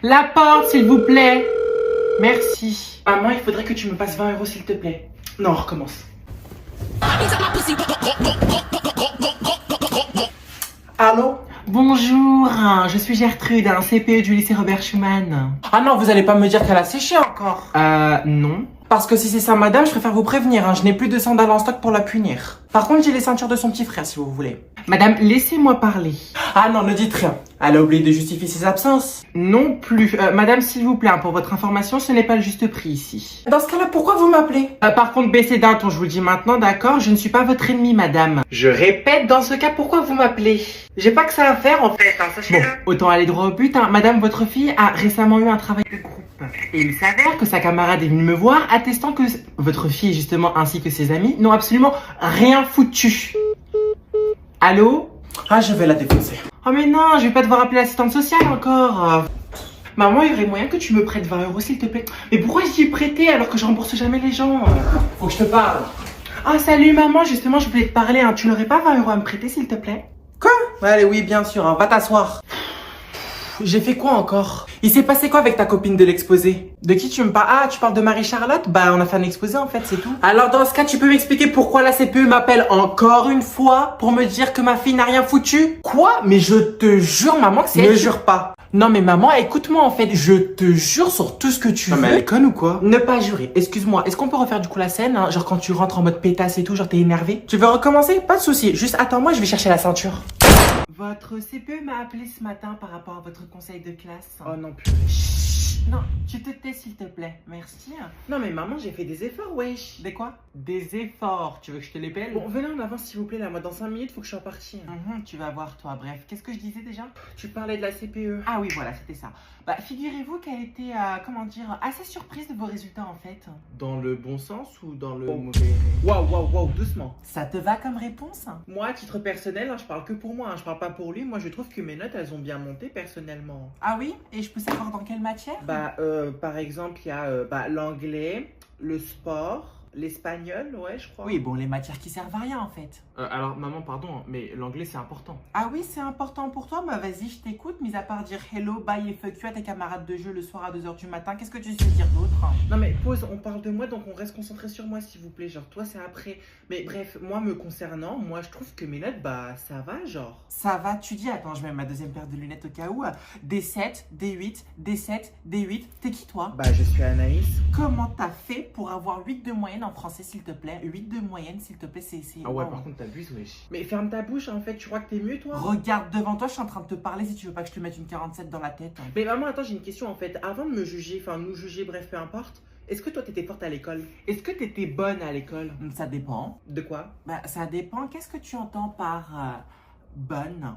La porte, s'il vous plaît. Merci. Maman, il faudrait que tu me passes 20 € s'il te plaît. Non, on recommence. Allô? Bonjour, je suis Gertrude, un CPE du lycée Robert Schumann. Ah non, vous allez pas me dire qu'elle a séché encore? Non. Parce que si c'est ça, madame, je préfère vous prévenir, je n'ai plus de sandales en stock pour la punir. Par contre, j'ai les ceintures de son petit frère, si vous voulez. Madame, laissez-moi parler. Ah non, ne dites rien. Elle a oublié de justifier ses absences. Non plus. Madame, s'il vous plaît, pour votre information, ce n'est pas le juste prix ici. Dans ce cas-là, pourquoi vous m'appelez? Par contre, baissez d'un ton, je vous le dis maintenant, d'accord? Je ne suis pas votre ennemi, madame. Je répète, dans ce cas, pourquoi vous m'appelez? J'ai pas que ça à faire, en fait, sachez-le. Bon, autant aller droit au but, Madame, votre fille a récemment eu un travail de groupe. Et il s'avère que sa camarade est venue me voir, attestant que votre fille, justement, ainsi que ses amis, n'ont absolument rien foutu. Allô? Ah, je vais la défoncer. Oh mais non, je vais pas devoir appeler l'assistante sociale encore. Maman, il y aurait moyen que tu me prêtes 20 € s'il te plaît. Mais pourquoi j'y ai prêté alors que je rembourse jamais les gens? Faut que je te parle. Ah salut maman, justement je voulais te parler, Tu n'aurais pas 20 € à me prêter s'il te plaît? Quoi? Allez oui bien sûr, va t'asseoir. J'ai fait quoi encore? Il s'est passé quoi avec ta copine de l'exposé? De qui tu me parles? Ah, tu parles de Marie-Charlotte? Bah, on a fait un exposé en fait, c'est tout. Alors dans ce cas, tu peux m'expliquer pourquoi la CPE m'appelle encore une fois pour me dire que ma fille n'a rien foutu? Quoi? Mais je te jure, maman, que c'est... Ne jure pas. Non mais maman, écoute-moi en fait, je te jure sur tout ce que tu veux. Mais elle est conne ou quoi? Ne pas jurer, excuse-moi, est-ce qu'on peut refaire du coup la scène, genre quand tu rentres en mode pétasse et tout, genre t'es énervé? Tu veux recommencer? Pas de souci, juste attends-moi, je vais chercher la ceinture. Votre CPE m'a appelé ce matin par rapport à votre conseil de classe. Oh non plus. Chut. Non, tu te tais s'il te plaît, merci. Non mais maman, j'ai fait des efforts, wesh. Des quoi? Des efforts, tu veux que je te les pèle? Bon, venez en avance s'il vous plaît, là, moi dans 5 minutes, faut que je sois partie. Tu vas voir toi, bref. Qu'est-ce que je disais déjà? Tu parlais de la CPE. Ah oui, voilà, c'était ça. Bah, figurez-vous qu'elle était, comment dire, assez surprise de vos résultats en fait. Dans le bon sens ou dans le mauvais? Waouh, doucement. Ça te va comme réponse? Moi, à titre personnel, je parle que pour moi, je parle pas pour lui. Moi, je trouve que mes notes, elles ont bien monté personnellement. Ah oui? Et je peux savoir dans quelle matière? Bah, par exemple, il y a l'anglais, le sport, l'espagnol, ouais, je crois. Oui, bon, les matières qui servent à rien en fait. Alors, maman, pardon, mais l'anglais c'est important. Ah oui, c'est important pour toi? Bah vas-y, je t'écoute. Mis à part dire hello, bye et fuck you à tes camarades de jeu le soir à 2 h du matin, qu'est-ce que tu sais dire d'autre? Non mais pause, on parle de moi donc on reste concentré sur moi s'il vous plaît. Genre toi c'est après. Mais bref, moi me concernant, moi je trouve que mes notes, bah ça va genre. Ça va, tu dis? Attends, je mets ma deuxième paire de lunettes au cas où. D7, D8, D7, D8. T'es qui toi? Bah je suis Anaïs. Comment t'as fait pour avoir 8 de moyenne en français s'il te plaît? 8 de moyenne s'il te plaît, c'est... Ah ouais, par contre t'abuses, wesh. Mais ferme ta bouche en fait, tu crois que t'es mieux toi? Regarde devant toi, je suis en train de te parler si tu veux pas que je te mette une 47 dans la tête. Mais maman, attends, j'ai une question en fait. Avant de me juger, enfin nous juger, bref, peu importe. Est-ce que toi t'étais forte à l'école? Est-ce que t'étais bonne à l'école? Ça dépend. De quoi? Bah ça dépend, qu'est-ce que tu entends par bonne?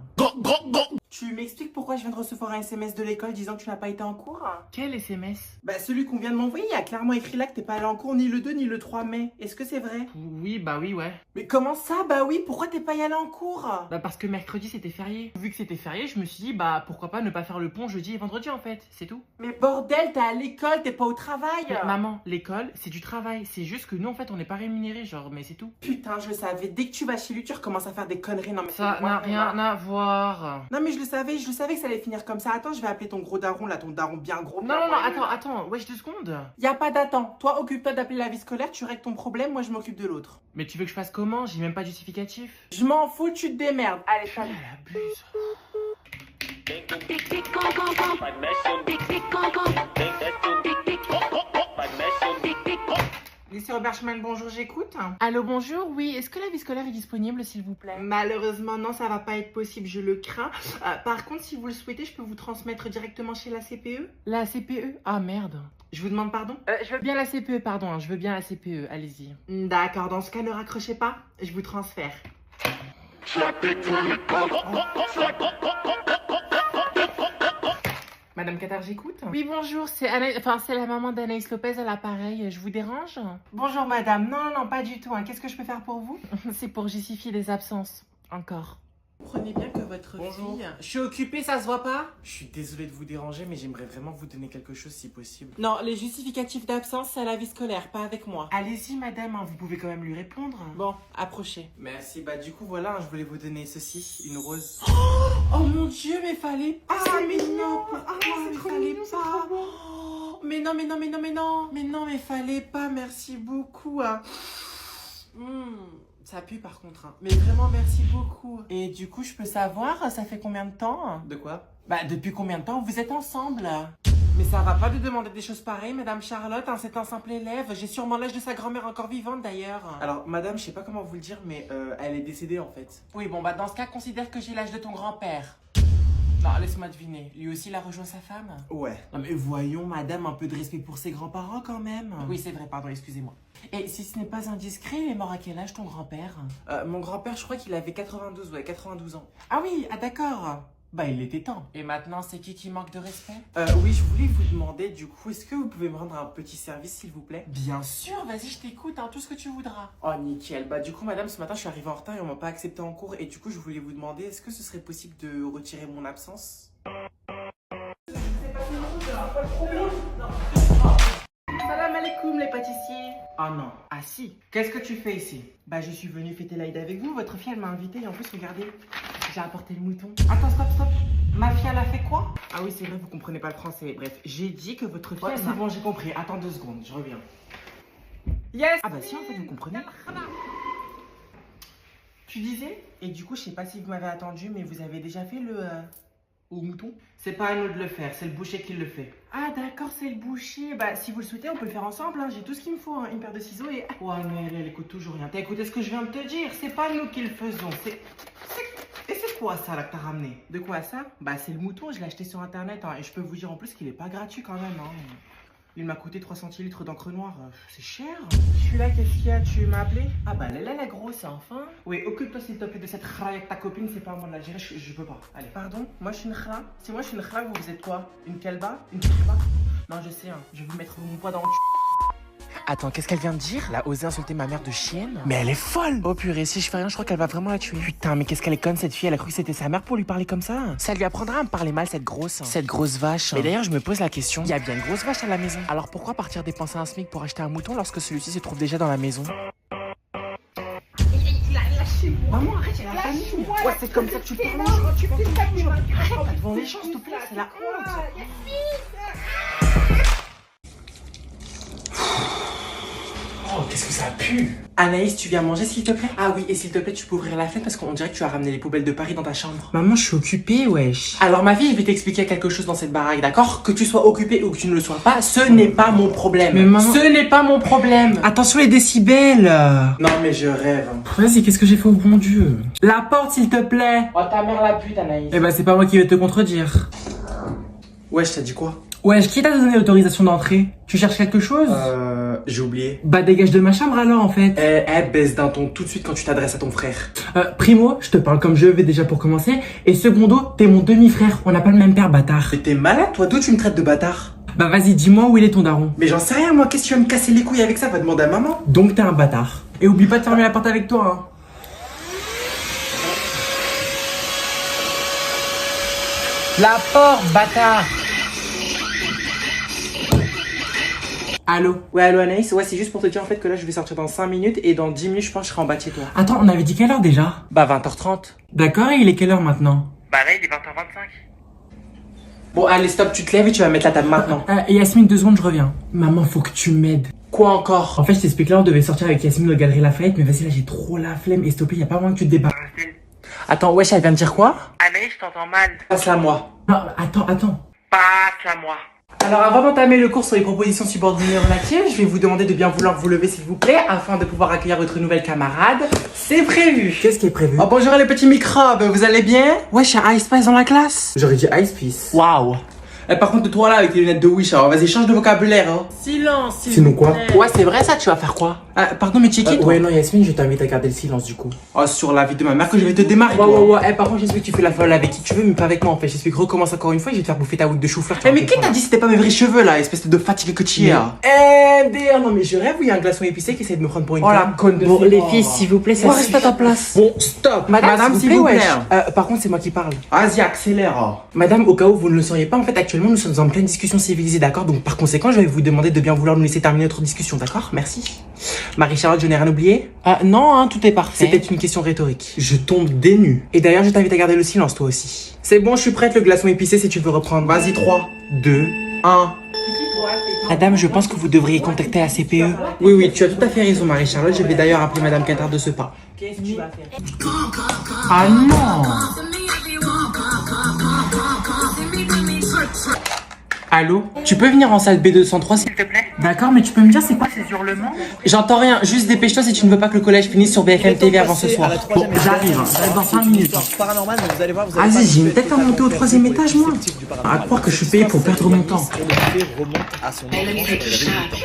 Tu m'expliques pourquoi je viens de recevoir un SMS de l'école disant que tu n'as pas été en cours? Quel SMS? Bah celui qu'on vient de m'envoyer, il y a clairement écrit là que t'es pas allé en cours ni le 2 ni le 3 mai. Est-ce que c'est vrai? Oui, bah oui, ouais. Mais comment ça, bah oui? Pourquoi t'es pas y allé en cours? Bah parce que mercredi c'était férié. Vu que c'était férié, je me suis dit bah pourquoi pas ne pas faire le pont jeudi et vendredi en fait, c'est tout. Mais bordel, t'es à l'école, t'es pas au travail. Mais maman, l'école c'est du travail, c'est juste que nous en fait on n'est pas rémunérés genre, mais c'est tout. Putain, je le savais, dès que tu vas chez lui tu recommences à faire des conneries. Non mais ça n'a rien à voir. Non mais je le savais que ça allait finir comme ça. Attends, je vais appeler ton gros daron là, ton daron bien gros. Non, attends, wesh 2 secondes. Y a pas d'attends. Toi, occupe-toi d'appeler la vie scolaire, tu règles ton problème, moi je m'occupe de l'autre. Mais tu veux que je fasse comment? J'ai même pas de justificatif. Je m'en fous, tu te démerdes. Allez, salut. Elle abuse. Lycée Robert Schumann, bonjour, j'écoute. Allô, bonjour, oui, est-ce que la vie scolaire est disponible, s'il vous plaît? Malheureusement, non, ça va pas être possible, je le crains. Par contre, si vous le souhaitez, je peux vous transmettre directement chez la CPE? La CPE? Ah, merde. Je vous demande pardon? Je veux bien la CPE, pardon, je veux bien la CPE, allez-y. D'accord, dans ce cas, ne raccrochez pas, je vous transfère. Madame Qatar, j'écoute. Oui, bonjour, c'est la maman d'Anaïs Lopez à l'appareil. Je vous dérange? Bonjour, madame. Non, pas du tout. Qu'est-ce que je peux faire pour vous? C'est pour justifier des absences. Encore. Prenez bien que votre fille... Je suis occupée, ça se voit pas? Je suis désolée de vous déranger, mais j'aimerais vraiment vous donner quelque chose si possible. Non, les justificatifs d'absence, c'est à la vie scolaire, pas avec moi. Allez-y, madame, vous pouvez quand même lui répondre. Bon, approchez. Merci, bah du coup, voilà, je voulais vous donner ceci, une rose. Oh mon Dieu, mais fallait pas. Ah, mais non. Mais non, mais non, mais non, mais non. Mais non, mais fallait pas, merci beaucoup. Hein. Ça pue par contre. Hein. Mais vraiment, merci beaucoup. Et du coup, je peux savoir, ça fait combien de temps? De quoi? Bah, depuis combien de temps vous êtes ensemble? Mais ça va pas de demander des choses pareilles, Madame Charlotte, hein, c'est un simple élève. J'ai sûrement l'âge de sa grand-mère encore vivante d'ailleurs. Alors, Madame, je sais pas comment vous le dire, mais elle est décédée en fait. Oui, bon, bah dans ce cas, considère que j'ai l'âge de ton grand-père. Non, laisse-moi deviner. Lui aussi, il a rejoint sa femme? Ouais. Non, mais voyons, Madame, un peu de respect pour ses grands-parents quand même. Oui, c'est vrai, pardon, excusez-moi. Et si ce n'est pas indiscret, il est mort à quel âge ton grand-père? Mon grand-père, je crois qu'il avait 92, ouais, 92 ans. Ah oui, ah d'accord. Bah, il était temps. Et maintenant, c'est qui manque de respect? Oui, je voulais vous demander, du coup, est-ce que vous pouvez me rendre un petit service, s'il vous plaît? Bien sûr, vas-y, je t'écoute, hein, tout ce que tu voudras. Oh, nickel. Bah, du coup, madame, ce matin, je suis arrivée en retard et on m'a pas accepté en cours. Et du coup, je voulais vous demander, est-ce que ce serait possible de retirer mon absence? Salam alaikum, les pâtissiers. Ah non. Ah si. Qu'est-ce que tu fais ici? Bah, je suis venue fêter l'Aïd avec vous. Votre fille, elle m'a invité et en plus, regardez. J'ai apporté le mouton. Attends, stop. Ma fille, elle a fait quoi? Ah oui, c'est vrai, vous comprenez pas le français. Bref, j'ai dit que votre fille... Ouais, c'est bon, j'ai compris. Attends 2 secondes, je reviens. Yes! Ah bah si, en fait, vous comprenez. Tu disais? Et du coup, je sais pas si vous m'avez attendu, mais vous avez déjà fait le... au mouton? C'est pas à nous de le faire, c'est le boucher qui le fait. Ah d'accord, c'est le boucher. Bah si vous le souhaitez, on peut le faire ensemble, hein. J'ai tout ce qu'il me faut, hein. Une paire de ciseaux et... Ouais mais elle écoute toujours rien. T'as écouté ce que je viens de te dire? C'est pas nous qui le faisons, Et c'est quoi ça là que t'as ramené? De quoi ça? Bah c'est le mouton, je l'ai acheté sur internet, hein. Et je peux vous dire en plus qu'il est pas gratuit quand même, hein. Il m'a coûté 3 centilitres d'encre noire. C'est cher. Je suis là, qu'est-ce qu'il y a? Tu m'as appelé? Ah bah là, la grosse, enfin. Oui, occupe-toi s'il te plaît de cette khra avec ta copine. C'est pas à moi de la gérer, je peux pas. Allez, pardon, moi je suis une khra. Si moi je suis une khra, vous êtes quoi? Une kelba? Une khra? Non, je sais, hein. Je vais vous mettre mon poids dans le cul. Attends, qu'est-ce qu'elle vient de dire? Elle a osé insulter ma mère de chienne? Mais elle est folle! Oh purée, si je fais rien, je crois qu'elle va vraiment la tuer. Putain, mais qu'est-ce qu'elle est conne cette fille, elle a cru que c'était sa mère pour lui parler comme ça. Ça lui apprendra à me parler mal, cette grosse vache. Mais d'ailleurs, je me pose la question, il y a bien une grosse vache à la maison. Alors pourquoi partir dépenser un SMIC pour acheter un mouton lorsque celui-ci se trouve déjà dans la maison? Maman, arrête, c'est la famille. Ouais, c'est comme ça que tu parles. Arrête, devant les gens, s'il te plaît, c'est la honte. Oh, qu'est-ce que ça pue! Anaïs, tu viens manger s'il te plaît? Ah oui, et s'il te plaît, tu peux ouvrir la fenêtre parce qu'on dirait que tu as ramené les poubelles de Paris dans ta chambre. Maman, je suis occupée, wesh. Alors ma fille, je vais t'expliquer quelque chose dans cette baraque, d'accord? Que tu sois occupée ou que tu ne le sois pas, ce n'est pas mon problème. Mais maman... Ce n'est pas mon problème. Attention les décibels. Non mais je rêve. Vas-y, qu'est-ce que j'ai fait au bon Dieu? La porte, s'il te plaît. Oh, ta mère la pute, Anaïs. Eh ben, c'est pas moi qui vais te contredire. Wesh, t'as dit quoi? Wesh, qui t'a donné l'autorisation d'entrée? Tu cherches quelque chose? J'ai oublié. Bah dégage de ma chambre alors en fait. Baisse d'un ton tout de suite quand tu t'adresses à ton frère. Primo, je te parle comme je vais déjà pour commencer. Et secondo, t'es mon demi-frère, on n'a pas le même père, bâtard. Mais t'es malade toi, d'où tu me traites de bâtard? Bah vas-y, dis-moi où il est ton daron. Mais j'en sais rien moi, qu'est-ce que tu vas me casser les couilles avec ça? Va demander à maman. Donc t'es un bâtard. Et oublie pas de fermer la porte avec toi, hein. La porte, bâtard. Allô? Ouais, allô Anaïs? Ouais, c'est juste pour te dire en fait que là je vais sortir dans 5 minutes et dans 10 minutes je pense que je serai en bas de chez toi. Attends, on avait dit quelle heure déjà? Bah 20h30. D'accord, et il est quelle heure maintenant? Bah là il est 20h25. Bon allez stop, tu te lèves et tu vas mettre la table maintenant. Yasmine, 2 secondes, je reviens. Maman, faut que tu m'aides. Quoi encore? En fait je t'explique là, on devait sortir avec Yasmine aux Galeries Lafayette, mais vas-y là j'ai trop la flemme et s'il te plaît, y a pas moyen que tu te débarrasses. Attends, wesh, elle vient de dire quoi? Anaïs, je t'entends mal. Passe-la à moi. Non, attends. Passe-la à moi. Alors avant d'entamer le cours sur les propositions subordonnées relatives, je vais vous demander de bien vouloir vous lever s'il vous plaît, afin de pouvoir accueillir votre nouvelle camarade. C'est prévu. Qu'est-ce qui est prévu? Oh bonjour les petits microbes, vous allez bien? Wesh, y'a Ice Spice dans la classe? J'aurais dit Ice Spice. Waouh. Par contre, toi là avec tes lunettes de Wish, alors vas-y change de vocabulaire hein. Silence s'il vous plaît. Sinon quoi? Ouais c'est vrai ça, tu vas faire quoi? Pardon mais tu es qui toi? Ouais non Yasmine, je t'invite à garder le silence du coup. Oh sur la vie de ma mère que je vais te démarrer. Ouais. Par contre j'espère que tu fais la folle avec qui tu veux mais pas avec moi en fait. J'espère que recommence encore une fois et je vais te faire bouffer ta huile de chou-fleur. Mais qui t'a dit c'était pas mes vrais cheveux là, espèce de fatigué que tu es là? Non mais je rêve où il y a un glaçon épicé qui essaie de me prendre pour une conne. Oh la conne de bon les filles s'il vous plaît ça reste à ta place. Bon stop. Madame s'il vous plaît. Par contre c'est moi qui parle. Vas-y accélère. Madame au cas où vous ne le sauriez pas en fait actuellement nous sommes en pleine discussion civilisée, d'accord? Donc par conséquent, je vais vous demander de bien vouloir nous laisser terminer notre discussion, d'accord? Merci. Marie-Charlotte, je n'ai rien oublié? Non, hein, tout est parfait. C'était une question rhétorique. Je tombe des nues. Et d'ailleurs, je t'invite à garder le silence, toi aussi. C'est bon, je suis prête, le glaçon épicé, si tu veux reprendre. Vas-y, 3, 2, 1. Madame, je pense que vous devriez contacter la CPE. Oui, oui, tu as tout à fait raison, Marie-Charlotte. Je vais d'ailleurs appeler Madame Qatar de ce pas. Qu'est-ce que tu vas faire? Ah non! Allô? Tu peux venir en salle B203 s'il te plaît? D'accord, mais tu peux me dire c'est quoi ces hurlements? J'entends rien, juste dépêche-toi si tu ne veux pas que le collège finisse sur BFM TV avant ce soir. Bon, j'arrive, j'arrive dans 5 minutes. Vas-y, j'ai une tête à monter au 3e étage, moi. À croire que je suis payé pour perdre mon temps.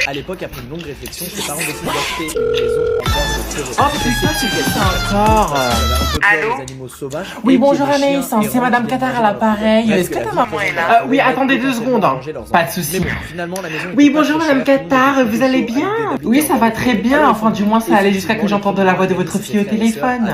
À l'époque, après une longue réflexion, ses parents décident d'acheter une maison en bord de terrain. Oh putain, c'est ça encore. Allô? Oui, bonjour Anaïs, c'est Madame Qatar à l'appareil. Est-ce que ta maman est là? Oui, attendez 2 secondes. Pas de soucis. Oui, bonjour Madame Qatar, vous allez bien? Oui, ça va très bien, enfin du moins ça allait jusqu'à que j'entende la voix de votre fille au téléphone.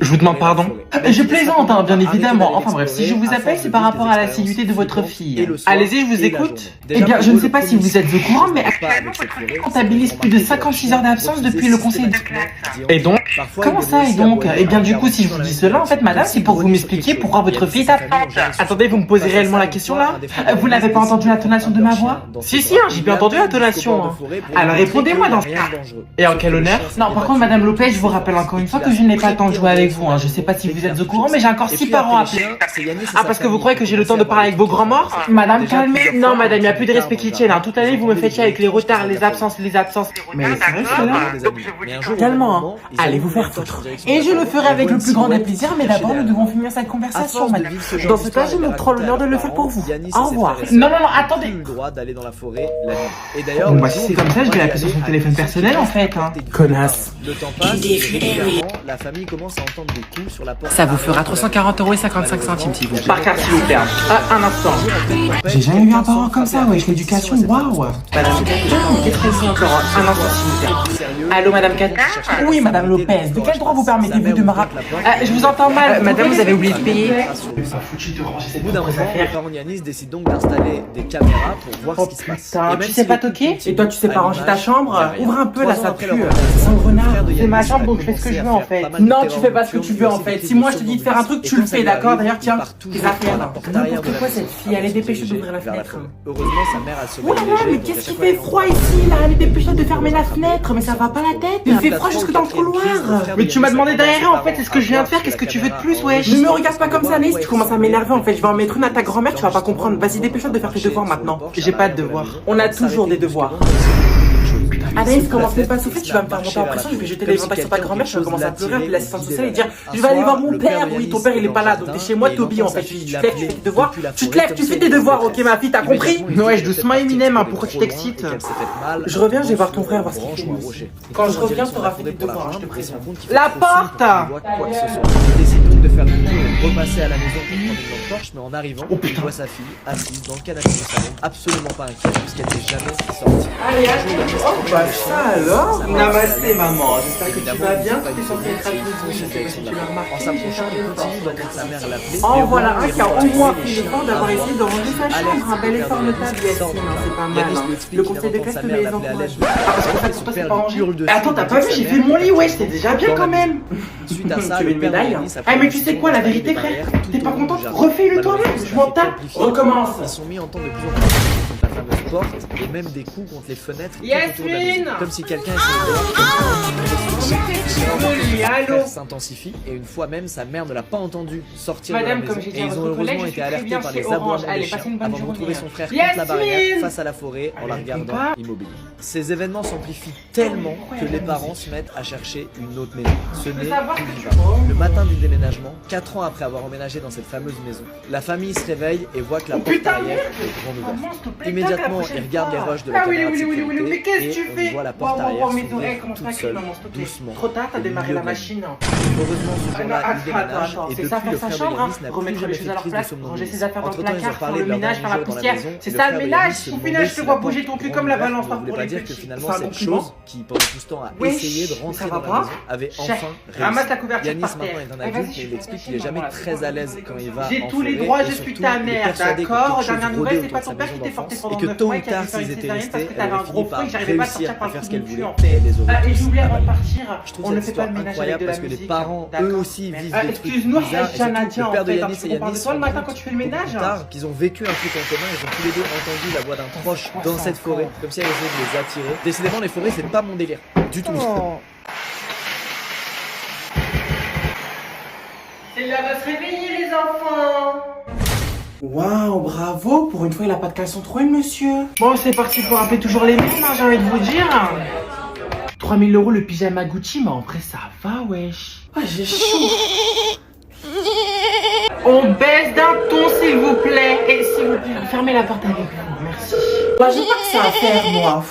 Je vous demande pardon? Je plaisante, hein, bien évidemment. Enfin bref, si je vous appelle, c'est par rapport à l'assiduité de votre fille. Allez-y, je vous écoute. Eh bien, je ne sais pas si vous êtes au courant, mais actuellement, votre fille comptabilise plus de 56 heures d'absence depuis le conseil de classe. Et donc? Comment ça, et donc? Eh bien, du coup, si je vous dis cela, en fait, madame, c'est pour vous m'expliquer pourquoi votre fille est absente. Attendez, vous me posez réellement la question là? Vous n'avez pas entendu l'intonation de ma voix? Si, si, j'ai bien entendu l'intonation. Alors répondez-moi dans ce cas. Et en quel honneur? Non, par contre, Madame Lopez, je vous rappelle encore une fois que je n'ai pas le temps de jouer avec vous. Je sais pas si vous êtes au courant, mais j'ai encore 6 parents à appeler. Ah, parce que vous croyez que j'ai le temps de parler avec vos grands morts? Madame, calmez. Non, madame, il n'y a plus de respect qui tienne. Toute l'année, vous me faites chier avec les retards, les absences. Mais c'est vrai, cela? Calmement, Allez vous faire foutre. Et je le ferai avec le plus grand des plaisirs, mais d'abord, nous devons finir cette conversation, madame. Dans ce cas, je me trop l'honneur de le faire pour vous. Au revoir. Non, non, non, attendez. Le droit d'aller dans la forêt la nuit. Et d'ailleurs, bon, bah, si c'est comme ça, je vais l'appeler sur son téléphone personnel en fait. Connasse. Le temps passe, et régulièrement, la famille commence à entendre des coups sur la porte. Ça vous fera 340,55 €, s'il vous plaît. Par carte, s'il vous plaît. Un instant. J'ai jamais vu un parent comme ça, wesh, l'éducation, waouh. Madame, qu'est-ce qu'elle dit encore? Un instant, s'il vous plaît. Allô, Madame Qatar? Oui, Madame Lopez. De quel droit vous permettez-vous de me rappeler? Je vous entends mal. Madame, vous avez oublié de payer. Au bout d'un moment, les parents Yanis décident donc d'installer des caméras pour voir ce qui se passe. Et tu sais pas toquer? Et toi, tu sais pas ranger ta chambre? Ouvre un peu là, ça pue. C'est un renard. C'est ma chambre, donc je fais ce que je veux en fait. Non, tu fais pas ce que tu veux en fait. Si moi je te dis de faire un truc, tu le fais, d'accord? D'ailleurs, tiens, tes affaires. N'importe quoi cette fille, elle est dépêchée d'ouvrir la fenêtre. Heureusement, sa mère a se oh là là, mais qu'est-ce qu'il fait froid ici là? Elle est dépêchée de fermer la fenêtre, mais ça va pas la tête. Il fait froid jusque dans le couloir. Mais tu m'as demandé derrière en fait, c'est ce que je viens de faire, qu'est-ce que tu veux de plus, wesh? Ne me regarde pas comme ça, Anaïs, tu commences à m'énerver en fait. Je vais en mettre une à ta grand-mère, tu vas pas comprendre. Vas-y, dépêche-toi de faire tes devoirs maintenant. J'ai pas de devoirs. On a toujours des devoirs. Anaïs, commence pas à souffler, tu vas me faire monter en pression, je vais jeter l'éventail sur ta grand-mère, tu vas commencer à pleurer, puis l'assistante sociale et dire je vais aller voir mon père, oui, ton père il est pas là, donc t'es chez moi, Toby en fait, tu te lèves, tu fais tes devoirs, tu te lèves, tu fais tes devoirs, ok ma fille, t'as compris? Ouais, doucement Eminem, pourquoi tu t'excites? Je reviens, je vais voir ton frère, voir ce qu'il fait. Quand je reviens, tu auras fait tes devoirs, je te préviens. La porte! Il décide donc de faire le tour et de repasser à la maison pour prendre une lampe torche, mais en arrivant, il voit sa fille assise dans le canapé du salon, absolument pas inquiète puisqu'elle n'est jamais sortie. Allez, oh bah ça alors? Namasté maman, j'espère que tu vas bien, tu es censée être accouchée, je sais pas si tu l'as remarqué. En s'approchant, il continue d'entendre sa mère l'appeler. Oh voilà un qui a au moins pris le temps d'avoir essayé de ranger sa chambre, un bel effort notable, Yacine, c'est pas mal. Le conseil de classe te met les encouragements. Ah parce que ça pour toi c'est pas rangé. Attends, t'as pas vu, j'ai fait mon lit, ouais, c'était déjà bien quand même. Suite à ça, tu veux une médaille? Ah mais tu sais quoi, la vérité frère, t'es pas contente? Refais-le toi-même, je m'en tape. Recommence. Ils sont mis en temps de plus en plus contre la fameuse porte et même des coups contre les fenêtres tout autour de la maison. Comme si quelqu'un essayait de s'intensifie et une fois même sa mère ne l'a pas entendu sortir de la maison et ils ont heureusement été alertés par les aboiements des chiens avant de retrouver son frère contre la barrière face à la forêt en la regardant immobile. Ces événements s'amplifient tellement que les parents se mettent à chercher une autre maison. Ce n'est plus vivable. Le matin du déménagement, 4 ans après avoir emménagé dans cette fameuse maison, la famille se réveille et voit que la porte arrière est grande ouverte. Immédiatement, ils regardent les rushs de la caméra de sécurité et on voit la porte arrière s'ouvrir toute seule, doucement. Trop tard, t'as démarré la machine. Heureusement, ce jour-là, il déménage et depuis, le frère de Yanis n'a plus jamais fait de crise de somnambule. Entre-temps, ils ont parlé de leur dernier jour dans la maison. C'est ça le ménage. Au final, je te vois bouger ton cul comme la balance. Ça ne voulait pas dire que finalement, cette chose qui, pendant tout ce temps, a essayé de rentrer dans la maison, avait enfin réussi. Yanis maintenant est un adulte mais il explique qu'il est jamais très à l'aise quand il va en forêt. J'ai tous les droits, je suis ta mère, d'accord? Dernière nouvelle, c'est pas ton père qui t'est porté pendant 9 mois et qui a dû faire une césarienne parce que t'avais un gros fou et que j'arrivais pas à sortir par le trou du cul en fait. Et j'oublie avant de partir, on ne fait pas le ménage avec de la musique. Parce que les parents, eux aussi, vivent des trucs excuse-nous, bizarres. le père de Yanis et Yanis, le matin quand tu fais le ménage, qu'ils ont vécu un truc en commun, ils ont tous les deux entendu la voix d'un proche dans cette forêt, comme si elle essayait de les attirer. Décidément, les forêts, c'est pas mon délire, du tout. C'est l'heure de se réveiller, les enfants. Waouh, bravo. Pour une fois, il a pas de caleçon troué, monsieur. Bon, c'est parti pour appeler toujours les mêmes, hein, j'ai envie de vous dire. 3000 € le pyjama Gucci, mais en vrai, ça va, wesh. Ah, j'ai chaud. On baisse d'un ton, s'il vous plaît. Et s'il vous plaît, fermez la porte avec vous, merci. Bah, j'ai pas que ça à faire, moi.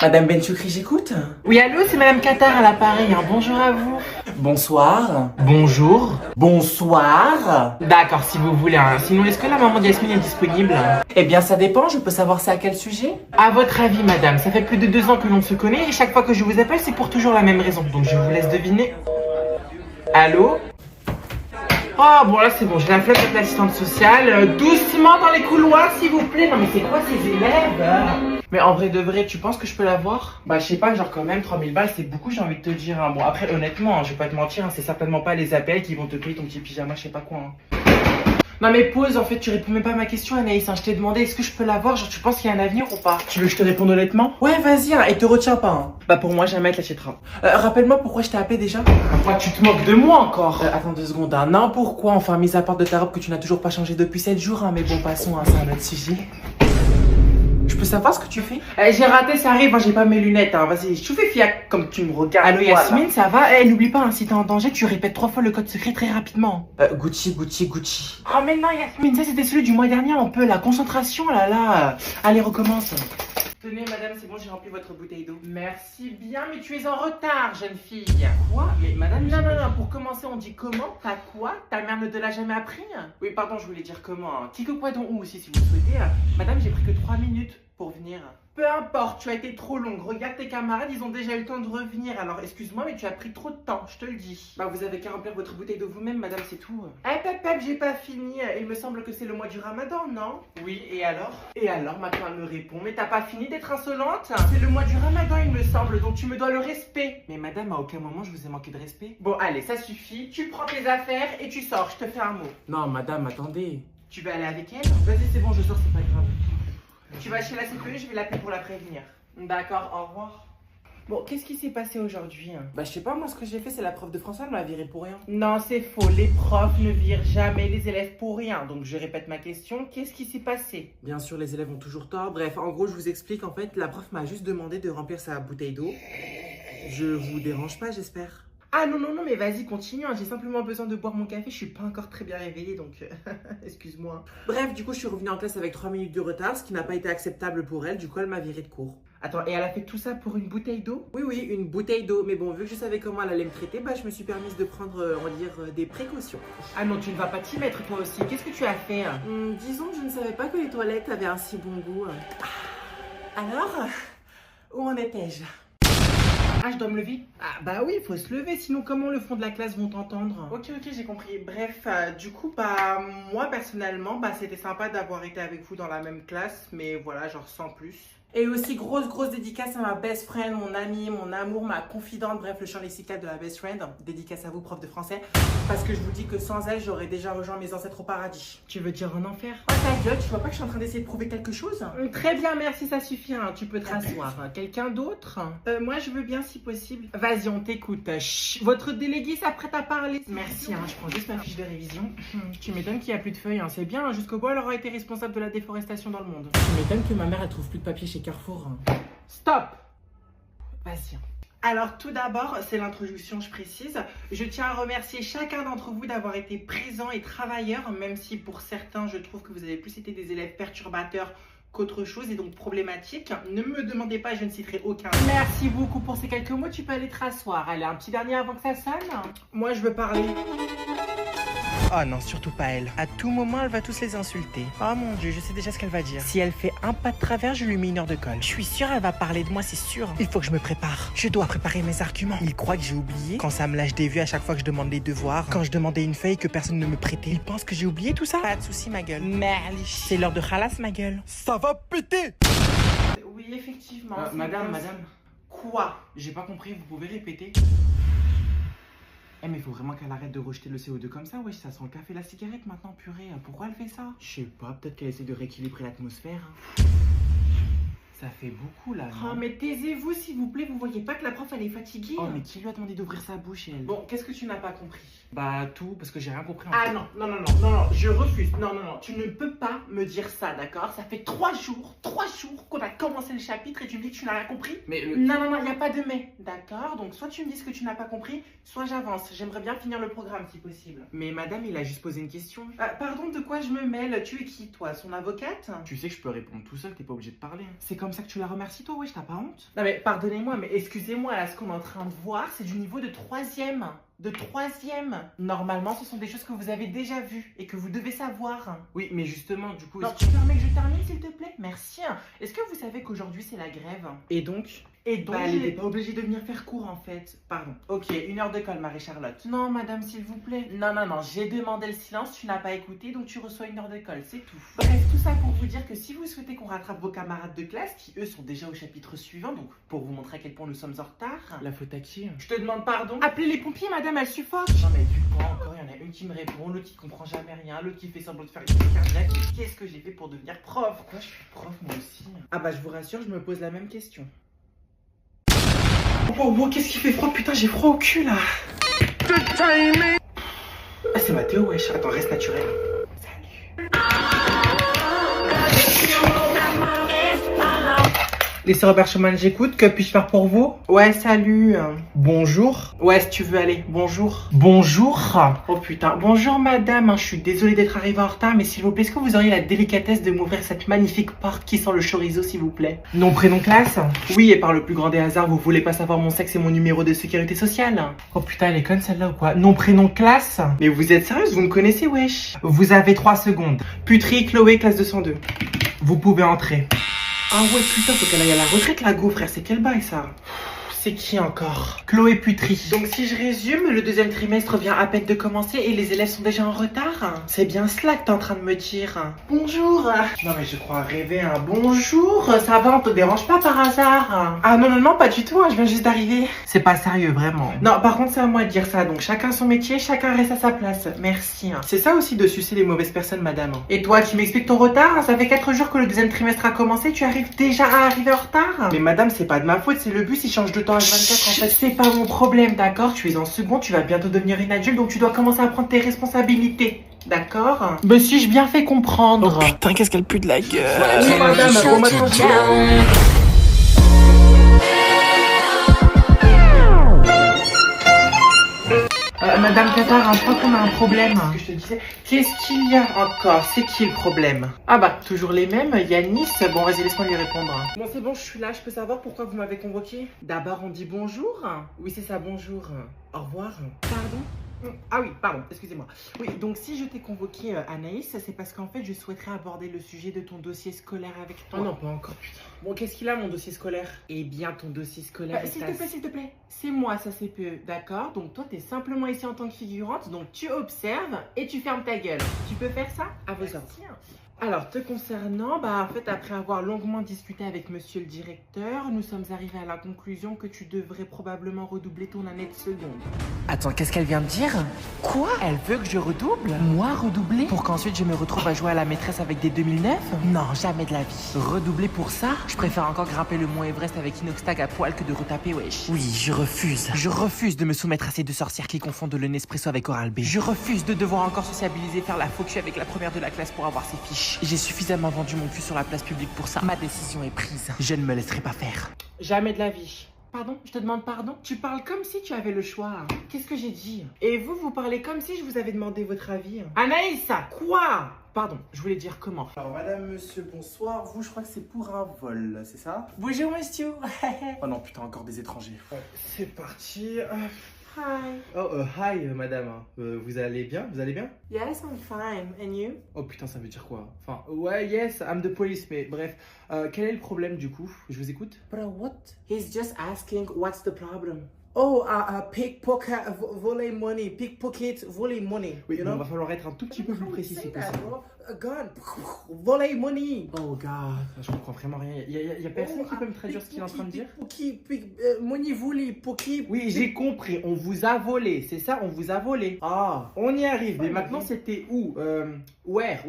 Madame Benchoukri, j'écoute. Oui, allô, c'est Madame Qatar à l'appareil, hein. Bonjour à vous. Bonsoir. Bonjour. Bonsoir. D'accord, si vous voulez, hein. Sinon, est-ce que la maman de Yasmine est disponible? Eh bien, ça dépend, je peux savoir c'est à quel sujet? À votre avis, madame, ça fait plus de 2 ans que l'on se connaît et chaque fois que je vous appelle, c'est pour toujours la même raison. Donc, je vous laisse deviner. Allô? Oh, bon, là, c'est bon, j'ai la flemme d'être l'assistante sociale. Doucement dans les couloirs, s'il vous plaît. Non, mais c'est quoi ces élèves? Mais en vrai de vrai, tu penses que je peux l'avoir? Bah, je sais pas, genre quand même, 3000 balles, c'est beaucoup, j'ai envie de te dire. Hein. Bon, après, honnêtement, hein, je vais pas te mentir, hein, c'est certainement pas les appels qui vont te payer ton petit pyjama, je sais pas quoi. Hein. Non mais pause, en fait, tu réponds même pas à ma question, Anaïs. Hein. Je t'ai demandé, est-ce que je peux l'avoir? Genre, tu penses qu'il y a un avenir ou pas? Tu veux que je te réponde honnêtement? Ouais, vas-y, hein, et te retiens pas. Hein. Bah, pour moi, jamais elle t'achètera. Rappelle-moi pourquoi je t'ai appelé déjà? Pourquoi tu te moques de moi encore? Attends 2 secondes, hein. Non, pourquoi? Enfin, mis à part de ta robe que tu n'as toujours pas changé depuis 7 jours, hein. Mais bon, passons, hein, c'est un autre sujet. Je peux savoir ce que tu fais? J'ai raté, ça arrive, hein, j'ai pas mes lunettes, hein. Vas-y, je fais fiac comme tu me regardes. Allô Yasmine, ça va? N'oublie pas, hein, si t'es en danger, tu répètes 3 fois le code secret très rapidement. Gucci. Oh mais non Yasmine, ça c'était celui du mois dernier, on peut, la concentration là. Allez, recommence. Tenez madame, c'est bon, j'ai rempli votre bouteille d'eau. Merci bien, mais tu es en retard, jeune fille. Quoi? Mais madame, non, pour commencer, on dit comment? T'as quoi? Ta mère ne te l'a jamais appris? Oui, pardon, je voulais dire comment. Hein. Qui que quoi donc où aussi, si vous souhaitez. Madame, j'ai pris que 3 minutes pour venir. Peu importe, tu as été trop longue. Regarde tes camarades, ils ont déjà eu le temps de revenir. Alors excuse-moi, mais tu as pris trop de temps, je te le dis. Bah vous avez qu'à remplir votre bouteille d'eau vous-même, madame, c'est tout. Pep, j'ai pas fini. Il me semble que c'est le mois du ramadan, non? Oui, et alors? Et alors, maintenant elle me répond, mais t'as pas fini d'être insolente? C'est le mois du ramadan, il me semble, donc tu me dois le respect. Mais madame, à aucun moment je vous ai manqué de respect. Bon, allez, ça suffit. Tu prends tes affaires et tu sors, je te fais un mot. Non, madame, attendez. Tu veux aller avec elle? Vas-y, c'est bon, je sors, c'est pas grave. Tu vas chez la sécurité, je vais l'appeler pour la prévenir. D'accord, au revoir. Bon, qu'est-ce qui s'est passé aujourd'hui? Bah, je sais pas, moi, ce que j'ai fait, c'est la prof de français, elle m'a viré pour rien. Non, c'est faux. Les profs ne virent jamais les élèves pour rien. Donc, je répète ma question. Qu'est-ce qui s'est passé? Bien sûr, les élèves ont toujours tort. Bref, en gros, je vous explique. En fait, la prof m'a juste demandé de remplir sa bouteille d'eau. Je vous dérange pas, j'espère? Ah non, mais vas-y, continue, hein. J'ai simplement besoin de boire mon café, je suis pas encore très bien réveillée, donc excuse-moi. Bref, du coup, je suis revenue en classe avec 3 minutes de retard, ce qui n'a pas été acceptable pour elle, du coup, elle m'a viré de cours. Attends, et elle a fait tout ça pour une bouteille d'eau? Oui, une bouteille d'eau, mais bon, vu que je savais comment elle allait me traiter, bah, je me suis permise de prendre, on va dire, des précautions. Ah non, tu ne vas pas t'y mettre, toi aussi, qu'est-ce que tu as fait? Disons, je ne savais pas que les toilettes avaient un si bon goût. Alors, où en étais-je? Ah, je dois me lever? Ah, bah oui, il faut se lever, sinon comment le fond de la classe vont t'entendre? Ok, j'ai compris. Bref, du coup, bah, moi, personnellement, bah, c'était sympa d'avoir été avec vous dans la même classe, mais voilà, genre sans plus. Et aussi, grosse dédicace à ma best friend, mon amie, mon amour, ma confidente, bref, le champ lexical de la best friend. Dédicace à vous, prof de français. Parce que je vous dis que sans elle, j'aurais déjà rejoint mes ancêtres au paradis. Tu veux dire en enfer? Oh, ta gueule, tu vois pas que je suis en train d'essayer de prouver quelque chose? Très bien, merci, ça suffit, hein. Tu peux te rasseoir. Quelqu'un d'autre? Moi, je veux bien, si possible. Vas-y, on t'écoute. Votre délégué s'apprête à parler. Merci, hein, je prends juste ma fiche de révision. Tu m'étonnes qu'il n'y a plus de feuilles, hein. C'est bien, hein. Jusqu'au bout, elle aura été responsable de la déforestation dans le monde. Tu m'étonnes que ma mère, elle trouve plus de papier chez Carrefour. Stop! Vas-y. Alors tout d'abord, c'est l'introduction, je précise. Je tiens à remercier chacun d'entre vous d'avoir été présent et travailleur, même si pour certains, je trouve que vous avez plus été des élèves perturbateurs qu'autre chose et donc problématique. Ne me demandez pas, je ne citerai aucun. Merci beaucoup pour ces quelques mots, tu peux aller te rasseoir. Allez, un petit dernier avant que ça sonne. Moi, je veux parler. Oh non, surtout pas elle. À tout moment, elle va tous les insulter. Oh mon dieu, je sais déjà ce qu'elle va dire. Si elle fait un pas de travers, je lui mets 1 heure de colle. Je suis sûre, elle va parler de moi, c'est sûr. Il faut que je me prépare. Je dois préparer mes arguments. Il croit que j'ai oublié. Quand ça me lâche des vues à chaque fois que je demande les devoirs. Quand je demandais une feuille que personne ne me prêtait. Il pense que j'ai oublié tout ça. Pas de soucis, ma gueule. Merde, c'est l'heure de khalas, ma gueule. Ça va péter. Oui, effectivement. Madame. Quoi? J'ai pas compris, vous pouvez répéter? Eh mais il faut vraiment qu'elle arrête de rejeter le CO2 comme ça, wesh, ça sent le café et la cigarette maintenant, purée. Pourquoi elle fait ça? Je sais pas, peut-être qu'elle essaie de rééquilibrer l'atmosphère. Ça fait beaucoup là. Non? Oh mais taisez-vous s'il vous plaît, vous voyez pas que la prof elle est fatiguée? Oh mais qui lui a demandé d'ouvrir sa bouche elle? Bon, qu'est-ce que tu n'as pas compris? Bah tout, parce que j'ai rien compris. Ah non, je refuse. Non, tu ne peux pas me dire ça, d'accord? Ça fait 3 jours qu'on a commencé le chapitre et tu me dis que tu n'as rien compris? Mais Non, il n'y a pas de mais, d'accord? Donc soit tu me dis ce que tu n'as pas compris, soit j'avance. J'aimerais bien finir le programme si possible. Mais madame, il a juste posé une question. Pardon, de quoi je me mêle? Tu es qui toi? Son avocate? Tu sais que je peux répondre tout seul, t'es pas obligé de parler. C'est comme ça que tu la remercies toi, wesh, t'as pas honte? Non mais pardonnez-moi, mais excusez-moi, là ce qu'on est en train de voir, c'est du niveau de 3e. De 3e. Normalement, ce sont des choses que vous avez déjà vues et que vous devez savoir. Oui, mais justement, du coup... Non, tu permets que je termine, s'il te plaît? Merci. Est-ce que vous savez qu'aujourd'hui, c'est la grève? Et donc, bah, elle n'est pas obligée de venir faire cours, en fait. Pardon. Ok, 1 heure de colle, Marie-Charlotte. Non, madame, s'il vous plaît. Non, j'ai demandé le silence, tu n'as pas écouté, donc tu reçois 1 heure de colle, c'est tout. Bref, tout ça pour vous dire que si vous souhaitez qu'on rattrape vos camarades de classe, qui eux sont déjà au chapitre suivant, donc pour vous montrer à quel point nous sommes en retard... La faute à qui? Je te demande pardon. Appelez les pompiers, madame, elle suffoque. Non mais du coup, encore, il y en a une qui me répond, l'autre qui comprend jamais rien, l'autre qui fait semblant de faire une bref, qu'est-ce que j'ai fait pour devenir prof? Pourquoi je suis prof moi aussi? Ah bah je vous rassure, je me pose la même question. Oh, qu'est-ce qui fait froid? Putain, j'ai froid au cul là. Ah c'est Mathéo, wesh. Attends, reste naturel. Salut. Lycée Robert Schumann, j'écoute. Que puis-je faire pour vous? Ouais, salut. Bonjour. Ouais, si tu veux aller. Bonjour. Bonjour. Oh putain. Bonjour madame. Je suis désolée d'être arrivée en retard, mais s'il vous plaît, est-ce que vous auriez la délicatesse de m'ouvrir cette magnifique porte qui sent le chorizo, s'il vous plaît? Nom, prénom, classe? Oui, et par le plus grand des hasards, vous voulez pas savoir mon sexe et mon numéro de sécurité sociale? Oh putain, elle est conne celle-là ou quoi? Nom, prénom, classe? Mais vous êtes sérieuse? Vous me connaissez, wesh? Vous avez 3 secondes. Putri, Chloé, classe 202. Vous pouvez entrer. Ah ouais, putain, faut qu'elle aille à la retraite, la go, frère. C'est quel bail, ça? C'est qui encore? Chloé Putri. Donc si je résume, le 2e trimestre vient à peine de commencer et les élèves sont déjà en retard? C'est bien cela que t'es en train de me dire. Bonjour. Non mais je crois rêver, hein. Bonjour, ça va, on te dérange pas par hasard? Ah non, pas du tout, hein, je viens juste d'arriver. C'est pas sérieux, vraiment. Non, par contre c'est à moi de dire ça, donc chacun son métier, chacun reste à sa place. Merci. C'est ça aussi de sucer les mauvaises personnes, madame. Et toi, tu m'expliques ton retard? Ça fait 4 jours que le 2e trimestre a commencé, tu arrives déjà à arriver en retard? Mais madame, c'est pas de ma faute, c'est le bus, il change de temps. 24 en fait, c'est pas mon problème, d'accord? Tu es en second, tu vas bientôt devenir une adulte, donc tu dois commencer à prendre tes responsabilités, d'accord? Me suis-je bien fait comprendre? Oh putain, qu'est-ce qu'elle pue de la gueule? Oui, madame, bon matin, Madame Qatar, je crois qu'on a un problème. Ce que je te disais, qu'est-ce qu'il y a encore? C'est qui le problème? Ah bah, toujours les mêmes, Yanis. Bon, vas-y, laisse-moi lui répondre. Bon, c'est bon, je suis là, je peux savoir pourquoi vous m'avez convoqué? D'abord, on dit bonjour. Oui, c'est ça, bonjour. Au revoir. Pardon? Ah oui, pardon, excusez-moi. Oui, donc si je t'ai convoqué Anaïs, c'est parce qu'en fait, je souhaiterais aborder le sujet de ton dossier scolaire avec toi. Oh non, pas encore, putain. Bon, qu'est-ce qu'il a, mon dossier scolaire? Eh bien, ton dossier scolaire s'il te plaît. C'est moi, ça c'est peu, d'accord? Donc toi, t'es simplement ici en tant que figurante, donc tu observes et tu fermes ta gueule. Tu peux faire ça? À vos ordres. Alors, te concernant, bah en fait, après avoir longuement discuté avec monsieur le directeur, nous sommes arrivés à la conclusion que tu devrais probablement redoubler ton année de seconde. Attends, qu'est-ce qu'elle vient de dire? Quoi? Elle veut que je redouble? Moi, redoubler? Pour qu'ensuite je me retrouve à jouer à la maîtresse avec des 2009? Non, jamais de la vie. Redoubler pour ça? Je préfère encore grimper le mont Everest avec Inoxtag à poil que de retaper, wesh. Oui, je refuse. Je refuse de me soumettre à ces 2 sorcières qui confondent le Nespresso avec Oral-B. Je refuse de devoir encore sociabiliser, faire la faux cul avec la première de la classe pour avoir ses fiches. J'ai suffisamment vendu mon cul sur la place publique pour ça. Ma décision est prise. Je ne me laisserai pas faire. Jamais de la vie. Pardon? Je te demande pardon? Tu parles comme si tu avais le choix. Qu'est-ce que j'ai dit? Et vous parlez comme si je vous avais demandé votre avis. Anaïs, quoi? Pardon, je voulais dire comment? Alors, madame, monsieur, bonsoir. Vous, je crois que c'est pour un vol, c'est ça? Bonjour, monsieur. Oh non, putain, encore des étrangers. C'est parti. Hi. Oh, hi, madame. Vous allez bien? Vous allez bien? Yes, I'm fine. And you? Oh putain, ça veut dire quoi? Enfin, ouais, yes, I'm the police, mais bref. Quel est le problème du coup? Je vous écoute? Bro, what? He's just asking what's the problem. Oh, pickpocket, volley money, pickpocket, volley money. Oui, you bon, know? va falloir être un tout petit peu plus précis si possible. A gun, volley money. Oh god. Je comprends vraiment rien. Y a personne qui peut me traduire ce qu'il est en train de dire? Money volley, poki. Oui, j'ai compris. On vous a volé. C'est ça, on vous a volé. Ah. On y arrive. Mais maintenant, c'était où? Where?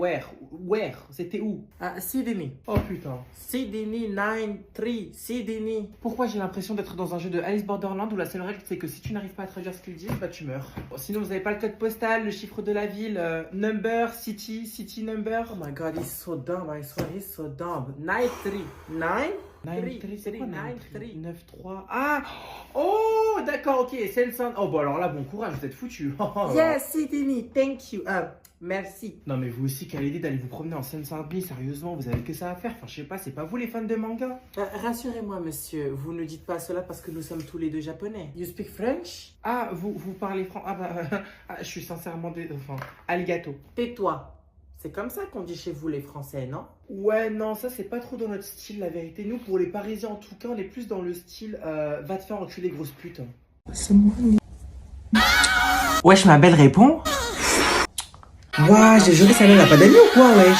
C'était où? Sydney. Oh putain. Sydney 9-3. Sydney. Pourquoi j'ai l'impression d'être dans un jeu de Alice Borderland où la seule règle c'est que si tu n'arrives pas à traduire ce qu'ils disent, bah tu meurs. Bon, sinon vous avez pas le code postal, le chiffre de la ville, number, city number. Oh my god, he's so dumb. I swear, he's so dumb. 9-3. 9? 9-3, c'est quoi 9-3? 9-3. Ah! Oh! D'accord, ok, c'est le centre. Oh, bah alors là, bon courage, vous êtes foutus. Yes, Sydney, thank you. Merci. Non, mais vous aussi, quelle idée d'aller vous promener en Seine-Saint-Denis, sérieusement, vous avez que ça à faire. Enfin, je sais pas, c'est pas vous les fans de manga? Rassurez-moi, monsieur, vous ne dites pas cela parce que nous sommes tous les deux japonais. You speak French? Ah, vous parlez français? Ah, bah, je suis sincèrement. Enfin, arigato. Tais-toi. C'est comme ça qu'on dit chez vous les Français, non? Ouais, non, ça c'est pas trop dans notre style, la vérité. Nous, pour les Parisiens en tout cas, on est plus dans le style va te faire enculer, grosse pute. Wesh, ma belle répond. Ouah, j'ai juré, ça n'a pas d'amis ou quoi, wesh?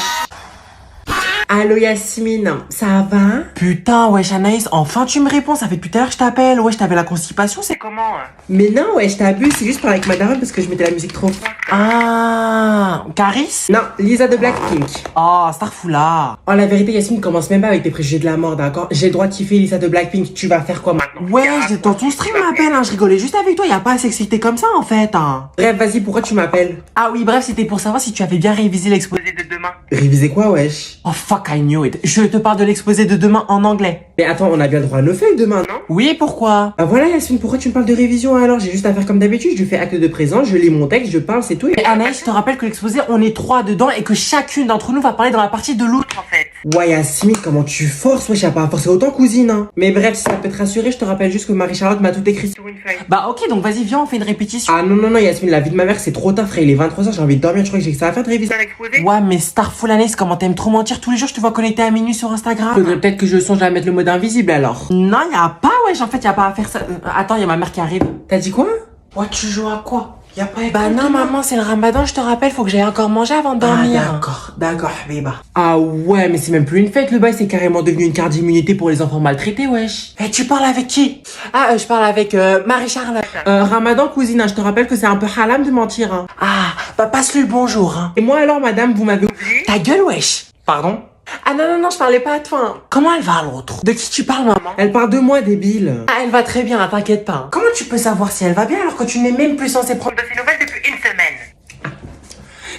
Allô Yasmine, ça va? Putain, wesh Anaïs, enfin tu me réponds, ça fait depuis tout à l'heure que je t'appelle. Wesh, t'avais la constipation, c'est comment? Mais non, wesh, t'abuses, c'est juste parler avec ma daronne parce que je mettais la musique trop fort. Ah, Caris? Non, Lisa de Blackpink. Oh, Starfoula. Oh, la vérité, Yasmine, commence même pas avec tes préjugés de la mort, d'accord? J'ai le droit de kiffer Lisa de Blackpink, tu vas faire quoi maintenant? Wesh, dans ton stream, ma belle, hein, je rigolais juste avec toi, y a pas à s'exciter comme ça en fait, hein. Bref, vas-y, pourquoi tu m'appelles? Ah oui, bref, c'était pour savoir si tu avais bien révisé l'exposé de demain. Réviser quoi, wesh? Oh fuck, I knew it. Je te parle de l'exposé de demain en anglais. Mais attends, on a bien le droit à nos feuilles demain, non? Oui, pourquoi? Ah voilà, Yasmine, pourquoi tu me parles de révision alors? J'ai juste à faire comme d'habitude, je fais acte de présence, je lis mon texte, je parle, c'est tout. Et Anaïs, je te rappelle que l'exposé, on est 3 dedans et que chacune d'entre nous va parler dans la partie de l'autre, en fait. Ouais, Yasmine, comment tu forces? Wesh, j'ai pas forcé autant, cousine, hein. Mais bref, si ça peut te rassurer, je te rappelle juste que Marie-Charlotte m'a tout écrit sur une feuille. Bah ok, donc vas-y, viens, on fait une répétition. Ah non, Yasmine, la vie de ma mère, c'est trop tard, frère, il est 23h, j'ai envie de dormir, tu crois que j'ai que ça à faire de réviser un exposé? Ouais, mais Starful Anaïs, comment t'aimes trop mentir? Tous les jours, je te vois connecté à minuit sur Instagram. Faudrait peut-être que je songe à mettre le mode invisible alors. Non, y a pas, wesh, en fait, y a pas à faire ça. Attends, y a ma mère qui arrive. T'as dit quoi? Ouais, tu joues à quoi? Y a pas. Bah non, maman, c'est le ramadan, je te rappelle, faut que j'aille encore manger avant de dormir. Ah, d'accord, Habiba. Ah ouais, mais c'est même plus une fête, le bail, c'est carrément devenu une carte d'immunité pour les enfants maltraités, wesh. Eh, tu parles avec qui? Ah, je parle avec Marie-Charlotte. Ramadan, cousine, hein, je te rappelle que c'est un peu haram de mentir, hein. Ah, bah passe-lui le bonjour, hein. Et moi alors, madame, vous m'avez oublié? Ta gueule, wesh. Pardon? Ah non, je parlais pas à toi. Hein. Comment elle va l'autre? De qui tu parles, maman? Elle parle de moi, débile. Ah, elle va très bien, hein, t'inquiète pas. Hein. Comment tu peux savoir si elle va bien alors que tu n'es même plus censé prendre de ses nouvelles depuis une semaine?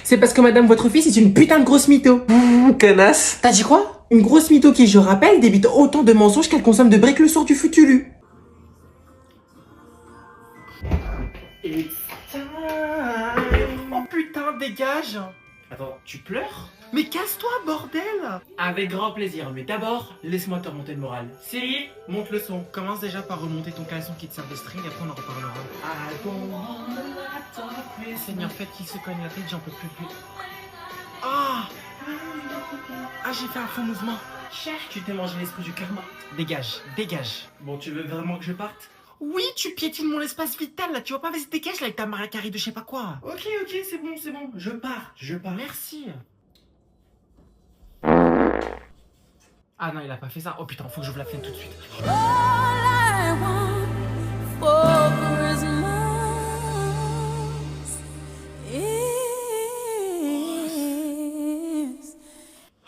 C'est parce que madame, votre fille, c'est une putain de grosse mytho. Connasse. T'as dit quoi? Une grosse mytho qui, je rappelle, débite autant de mensonges qu'elle consomme de briques le soir du futulu. It's time. Oh putain, dégage. Attends, tu pleures? Mais casse-toi, bordel! Avec grand plaisir, mais d'abord, laisse-moi te remonter le moral. Siri, monte le son. Commence déjà par remonter ton caleçon qui te sert de string, après on en reparlera. Seigneur, faites qu'il se cogne la tête, j'en peux plus. Ah, j'ai fait un faux mouvement. Tu t'es mangé l'esprit du karma. Dégage. Bon, tu veux vraiment que je parte? Oui, tu piétines mon espace vital là, tu vois pas, vas-y dégage là avec ta Maria Carré de je sais pas quoi. Ok, c'est bon, je pars. Merci. Ah non, il a pas fait ça. Oh putain, faut que j'ouvre la fenêtre tout de suite. Oh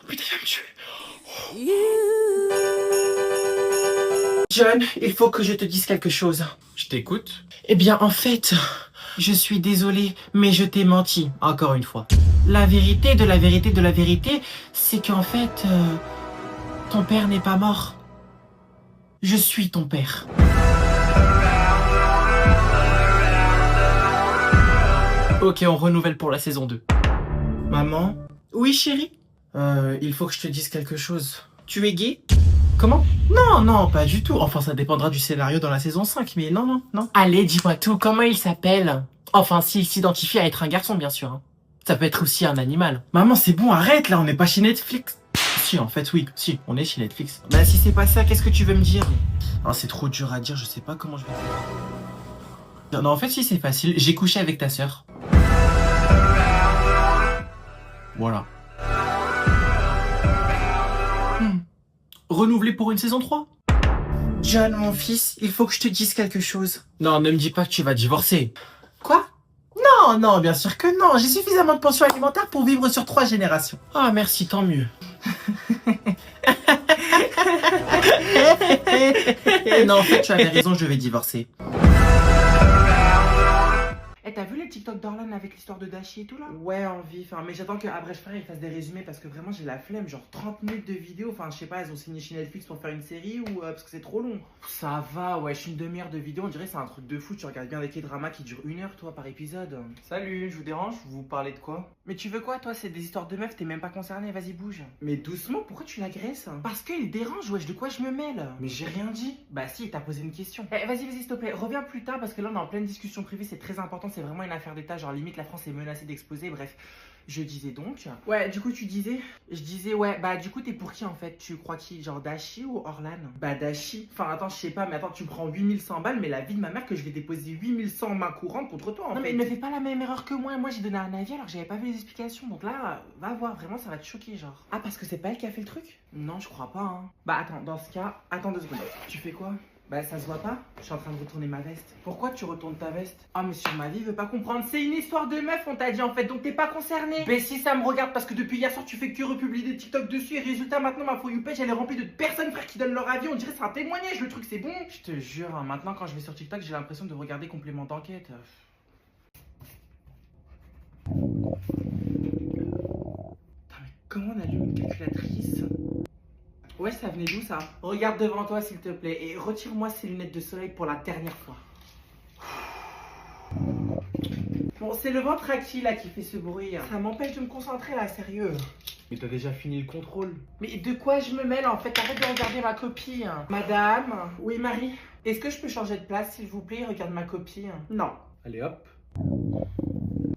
putain, il va me tuer. John, il faut que je te dise quelque chose. Je t'écoute. Eh bien, en fait, je suis désolé, mais je t'ai menti, encore une fois. La vérité, c'est qu'en fait, ton père n'est pas mort. Je suis ton père. Ok, on renouvelle pour la saison 2. Maman? Oui, chérie? Il faut que je te dise quelque chose. Tu es gay? Comment? Non, non, pas du tout. Enfin, ça dépendra du scénario dans la saison 5, mais non, non, non. Allez, dis-moi tout, comment il s'appelle? Enfin, s'il s'identifie à être un garçon, bien sûr. Hein. Ça peut être aussi un animal. Maman, c'est bon, arrête, là, on n'est pas chez Netflix. Si, en fait, oui, si, on est chez Netflix. Bah, si c'est pas ça, qu'est-ce que tu veux me dire? Oh, c'est trop dur à dire, je sais pas comment je vais faire. Non, en fait, si, c'est facile. J'ai couché avec ta sœur. Voilà. Renouvelé pour une saison 3? John, mon fils, il faut que je te dise quelque chose. Non, ne me dis pas que tu vas divorcer. Quoi? Non, non, bien sûr que non. J'ai suffisamment de pension alimentaire pour vivre sur 3 générations. Ah, merci, tant mieux. Non, en fait, tu avais raison, je vais divorcer. Eh, t'as vu les TikTok d'Orlan avec l'histoire de Dashi et tout là? Ouais, envie. Enfin, mais j'attends que Abrèche Frère il fasse des résumés parce que vraiment j'ai la flemme. Genre 30 minutes de vidéo. Enfin, je sais pas, elles ont signé chez Netflix pour faire une série ou parce que c'est trop long. Ça va, ouais, je suis une demi-heure de vidéo. On dirait c'est un truc de fou. Tu regardes bien des K-dramas qui durent 1 heure, toi, par épisode. Salut, je vous dérange? Vous parlez de quoi? Mais tu veux quoi, toi? C'est des histoires de meufs, t'es même pas concerné, vas-y, bouge. Mais doucement, pourquoi tu l'agresses? Parce qu'il dérange, wesh, de quoi je me mêle? Mais j'ai rien dit. Bah, si, il t'a posé une question. Eh, vas-y, s'il te plaît, reviens plus tard parce que là, on est en pleine discussion privée, c'est très important, c'est vraiment une affaire d'État. Genre limite la France est menacée d'exploser, bref. Je disais donc... Ouais, du coup tu disais... Je disais ouais, bah du coup t'es pour qui en fait? Tu crois qui? Genre Dashi ou Orlan? Bah Dashi. Enfin attends, je sais pas, mais attends, tu prends 8100 balles, mais la vie de ma mère que je vais déposer 8100 en main courante contre toi en fait. Non mais ne fais pas la même erreur que moi. Moi j'ai donné un avis alors que j'avais pas vu les explications. Donc là, va voir, vraiment ça va te choquer genre. Ah parce que c'est pas elle qui a fait le truc? Non, je crois pas hein. Bah attends, dans ce cas, attends 2 secondes. Tu fais quoi? Bah ça se voit pas, je suis en train de retourner ma veste. Pourquoi tu retournes ta veste? Ah mais sur ma vie, veut pas comprendre, c'est une histoire de meuf on t'a dit en fait, donc t'es pas concerné. Mais si ça me regarde parce que depuis hier soir tu fais que republier des TikTok dessus et résultat maintenant ma For You page elle est remplie de personnes frère qui donnent leur avis, on dirait c'est un témoignage, le truc c'est bon. Je te jure, hein, maintenant quand je vais sur TikTok j'ai l'impression de regarder complément d'enquête. Putain mais comment on allume une calculatrice? Ouais, ça venait d'où ça? Regarde devant toi s'il te plaît et retire-moi ces lunettes de soleil pour la dernière fois. Bon, c'est le ventre à qui là qui fait ce bruit? Ça m'empêche de me concentrer là, sérieux. Mais t'as déjà fini le contrôle. Mais de quoi je me mêle en fait? Arrête de regarder ma copie. Madame? Oui, Marie? Est-ce que je peux changer de place s'il vous plaît? Regarde ma copie. Non. Allez hop.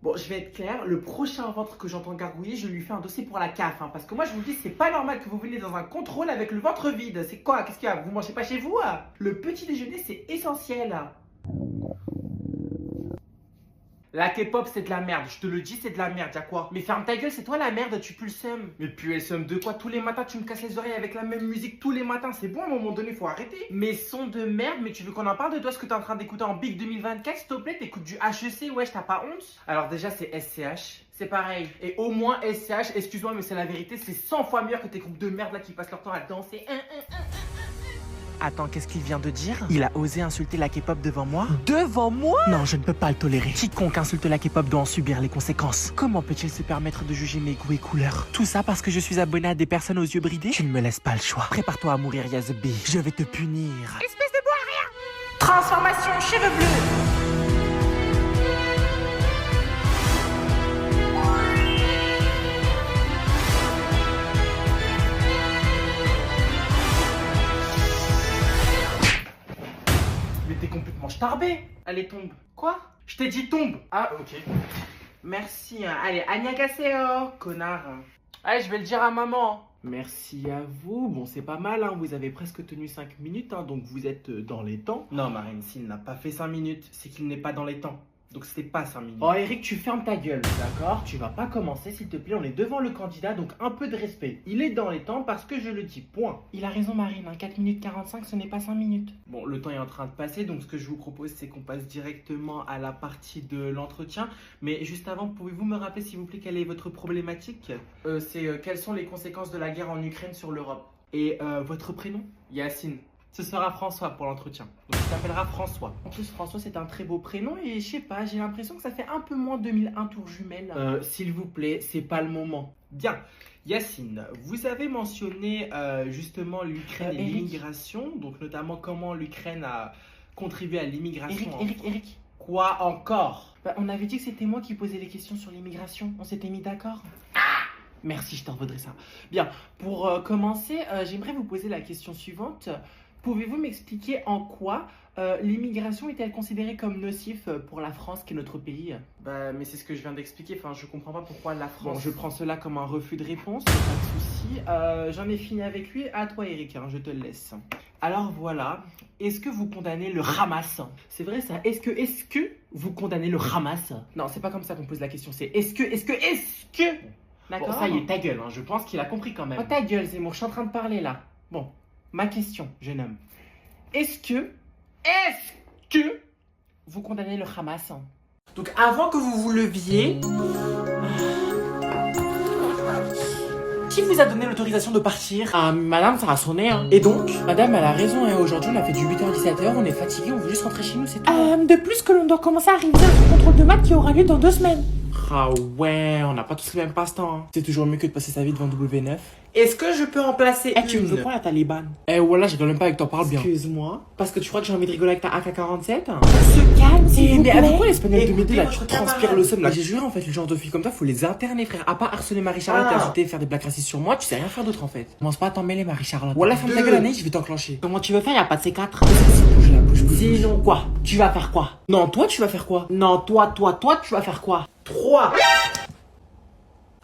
Bon, je vais être clair, le prochain ventre que j'entends gargouiller, je lui fais un dossier pour la CAF. Hein, parce que moi, je vous dis, c'est pas normal que vous venez dans un contrôle avec le ventre vide. C'est quoi? Qu'est-ce qu'il y a? Vous mangez pas chez vous? Le petit déjeuner, c'est essentiel. La K-pop, c'est de la merde. Je te le dis, c'est de la merde. Y'a quoi? Mais ferme ta gueule, c'est toi la merde, tu pues le seum. Mais puis le seum de quoi? Tous les matins, tu me casses les oreilles avec la même musique tous les matins. C'est bon, à un moment donné, faut arrêter. Mais son de merde, mais tu veux qu'on en parle de toi, ce que t'es en train d'écouter en Big 2024? S'il te plaît, t'écoutes du HEC, wesh, t'as pas honte? Alors déjà, c'est SCH. C'est pareil. Et au moins, SCH, excuse-moi, mais c'est la vérité, c'est 100 fois meilleur que tes groupes de merde là qui passent leur temps à danser. Attends, qu'est-ce qu'il vient de dire? Il a osé insulter la K-pop devant moi? Devant moi? Non, je ne peux pas le tolérer. Quiconque insulte la K-pop doit en subir les conséquences. Comment peut-il se permettre de juger mes goûts et couleurs? Tout ça parce que je suis abonné à des personnes aux yeux bridés? Tu ne me laisses pas le choix. Prépare-toi à mourir, Yazebi. Je vais te punir. Espèce de bois à rien! Transformation cheveux bleus! Mais t'es complètement starbé. Allez, tombe. Quoi? Je t'ai dit tombe. Ah, ok. Merci. Allez, annyeonghaseyo, connard. Allez, je vais le dire à maman. Merci à vous. Bon, c'est pas mal, hein. Vous avez presque tenu 5 minutes, hein, donc vous êtes dans les temps. Non, Marine, s'il n'a pas fait 5 minutes, c'est qu'il n'est pas dans les temps. Donc c'était pas 5 minutes. Oh Eric, tu fermes ta gueule, d'accord? Tu vas pas commencer s'il te plaît, on est devant le candidat, donc un peu de respect. Il est dans les temps parce que je le dis, point. Il a raison Marine, hein, 4 minutes 45 ce n'est pas 5 minutes. Bon, le temps est en train de passer, donc ce que je vous propose c'est qu'on passe directement à la partie de l'entretien. Mais juste avant, pouvez-vous me rappeler s'il vous plaît quelle est votre problématique? Quelles sont les conséquences de la guerre en Ukraine sur l'Europe? Et votre prénom? Yacine. Ce sera François pour l'entretien. Donc il s'appellera François. En plus François c'est un très beau prénom et je sais pas, j'ai l'impression que ça fait un peu moins 2001 tour jumelle. S'il vous plaît, c'est pas le moment. Bien. Yacine, vous avez mentionné justement l'Ukraine et l'immigration, donc notamment comment l'Ukraine a contribué à l'immigration. Eric. Quoi encore? Bah, on avait dit que c'était moi qui posais les questions sur l'immigration, on s'était mis d'accord. Merci, je t'en voudrais ça. Bien, pour commencer, j'aimerais vous poser la question suivante. Pouvez-vous m'expliquer en quoi l'immigration est-elle considérée comme nocif pour la France, qui est notre pays? Bah, mais c'est ce que je viens d'expliquer. Enfin, je comprends pas pourquoi la France. Bon, je prends cela comme un refus de réponse, pas de souci. J'en ai fini avec lui. À toi, Eric, hein, je te le laisse. Alors voilà. Est-ce que vous condamnez le Hamas? C'est vrai ça. Est-ce que vous condamnez le Hamas? Non, c'est pas comme ça qu'on pose la question. C'est est-ce que. D'accord. Bon, ça y est, ta gueule. Hein, je pense qu'il a compris quand même. Oh, ta gueule, Zemmour. Je suis en train de parler là. Bon. Ma question, jeune homme. Est-ce que vous condamnez le Hamas? Donc avant que vous vous leviez, qui vous a donné l'autorisation de partir? Ah, madame, ça a sonné, hein. Et donc? Madame, elle a raison, hein. Aujourd'hui, on a fait du 8h-17h, on est fatigué, on veut juste rentrer chez nous, c'est tout. De plus que l'on doit commencer à réviser un contrôle de maths qui aura lieu dans 2 semaines. Ah ouais, on n'a pas tous le même passe-temps, hein. C'est toujours mieux que de passer sa vie devant W9. Est-ce que je peux en placer tu me veux quoi la Taliban? Voilà, je rigole même pas avec toi, parle bien. Excuse-moi. Parce que tu crois que j'ai envie de rigoler avec ta AK-47? Se calme, s'il vous plaît. Mais pourquoi l'espagnol de m'aider là, tu transpires le seum là? J'ai juré en fait, le genre de filles comme toi, faut les interner frère. À part harceler Marie-Charlotte et ajouter faire des blagues racistes sur moi, tu sais rien faire d'autre en fait. Commence pas à t'en mêler Marie-Charlotte. Voilà, ferme ta gueule Anaïs, je vais t'enclencher. Comment tu veux faire? Y'a pas de C4. Bouge là, bouge. Sinon quoi? Tu vas faire quoi? Non, toi tu vas faire quoi? Non, toi, tu vas faire quoi? 3.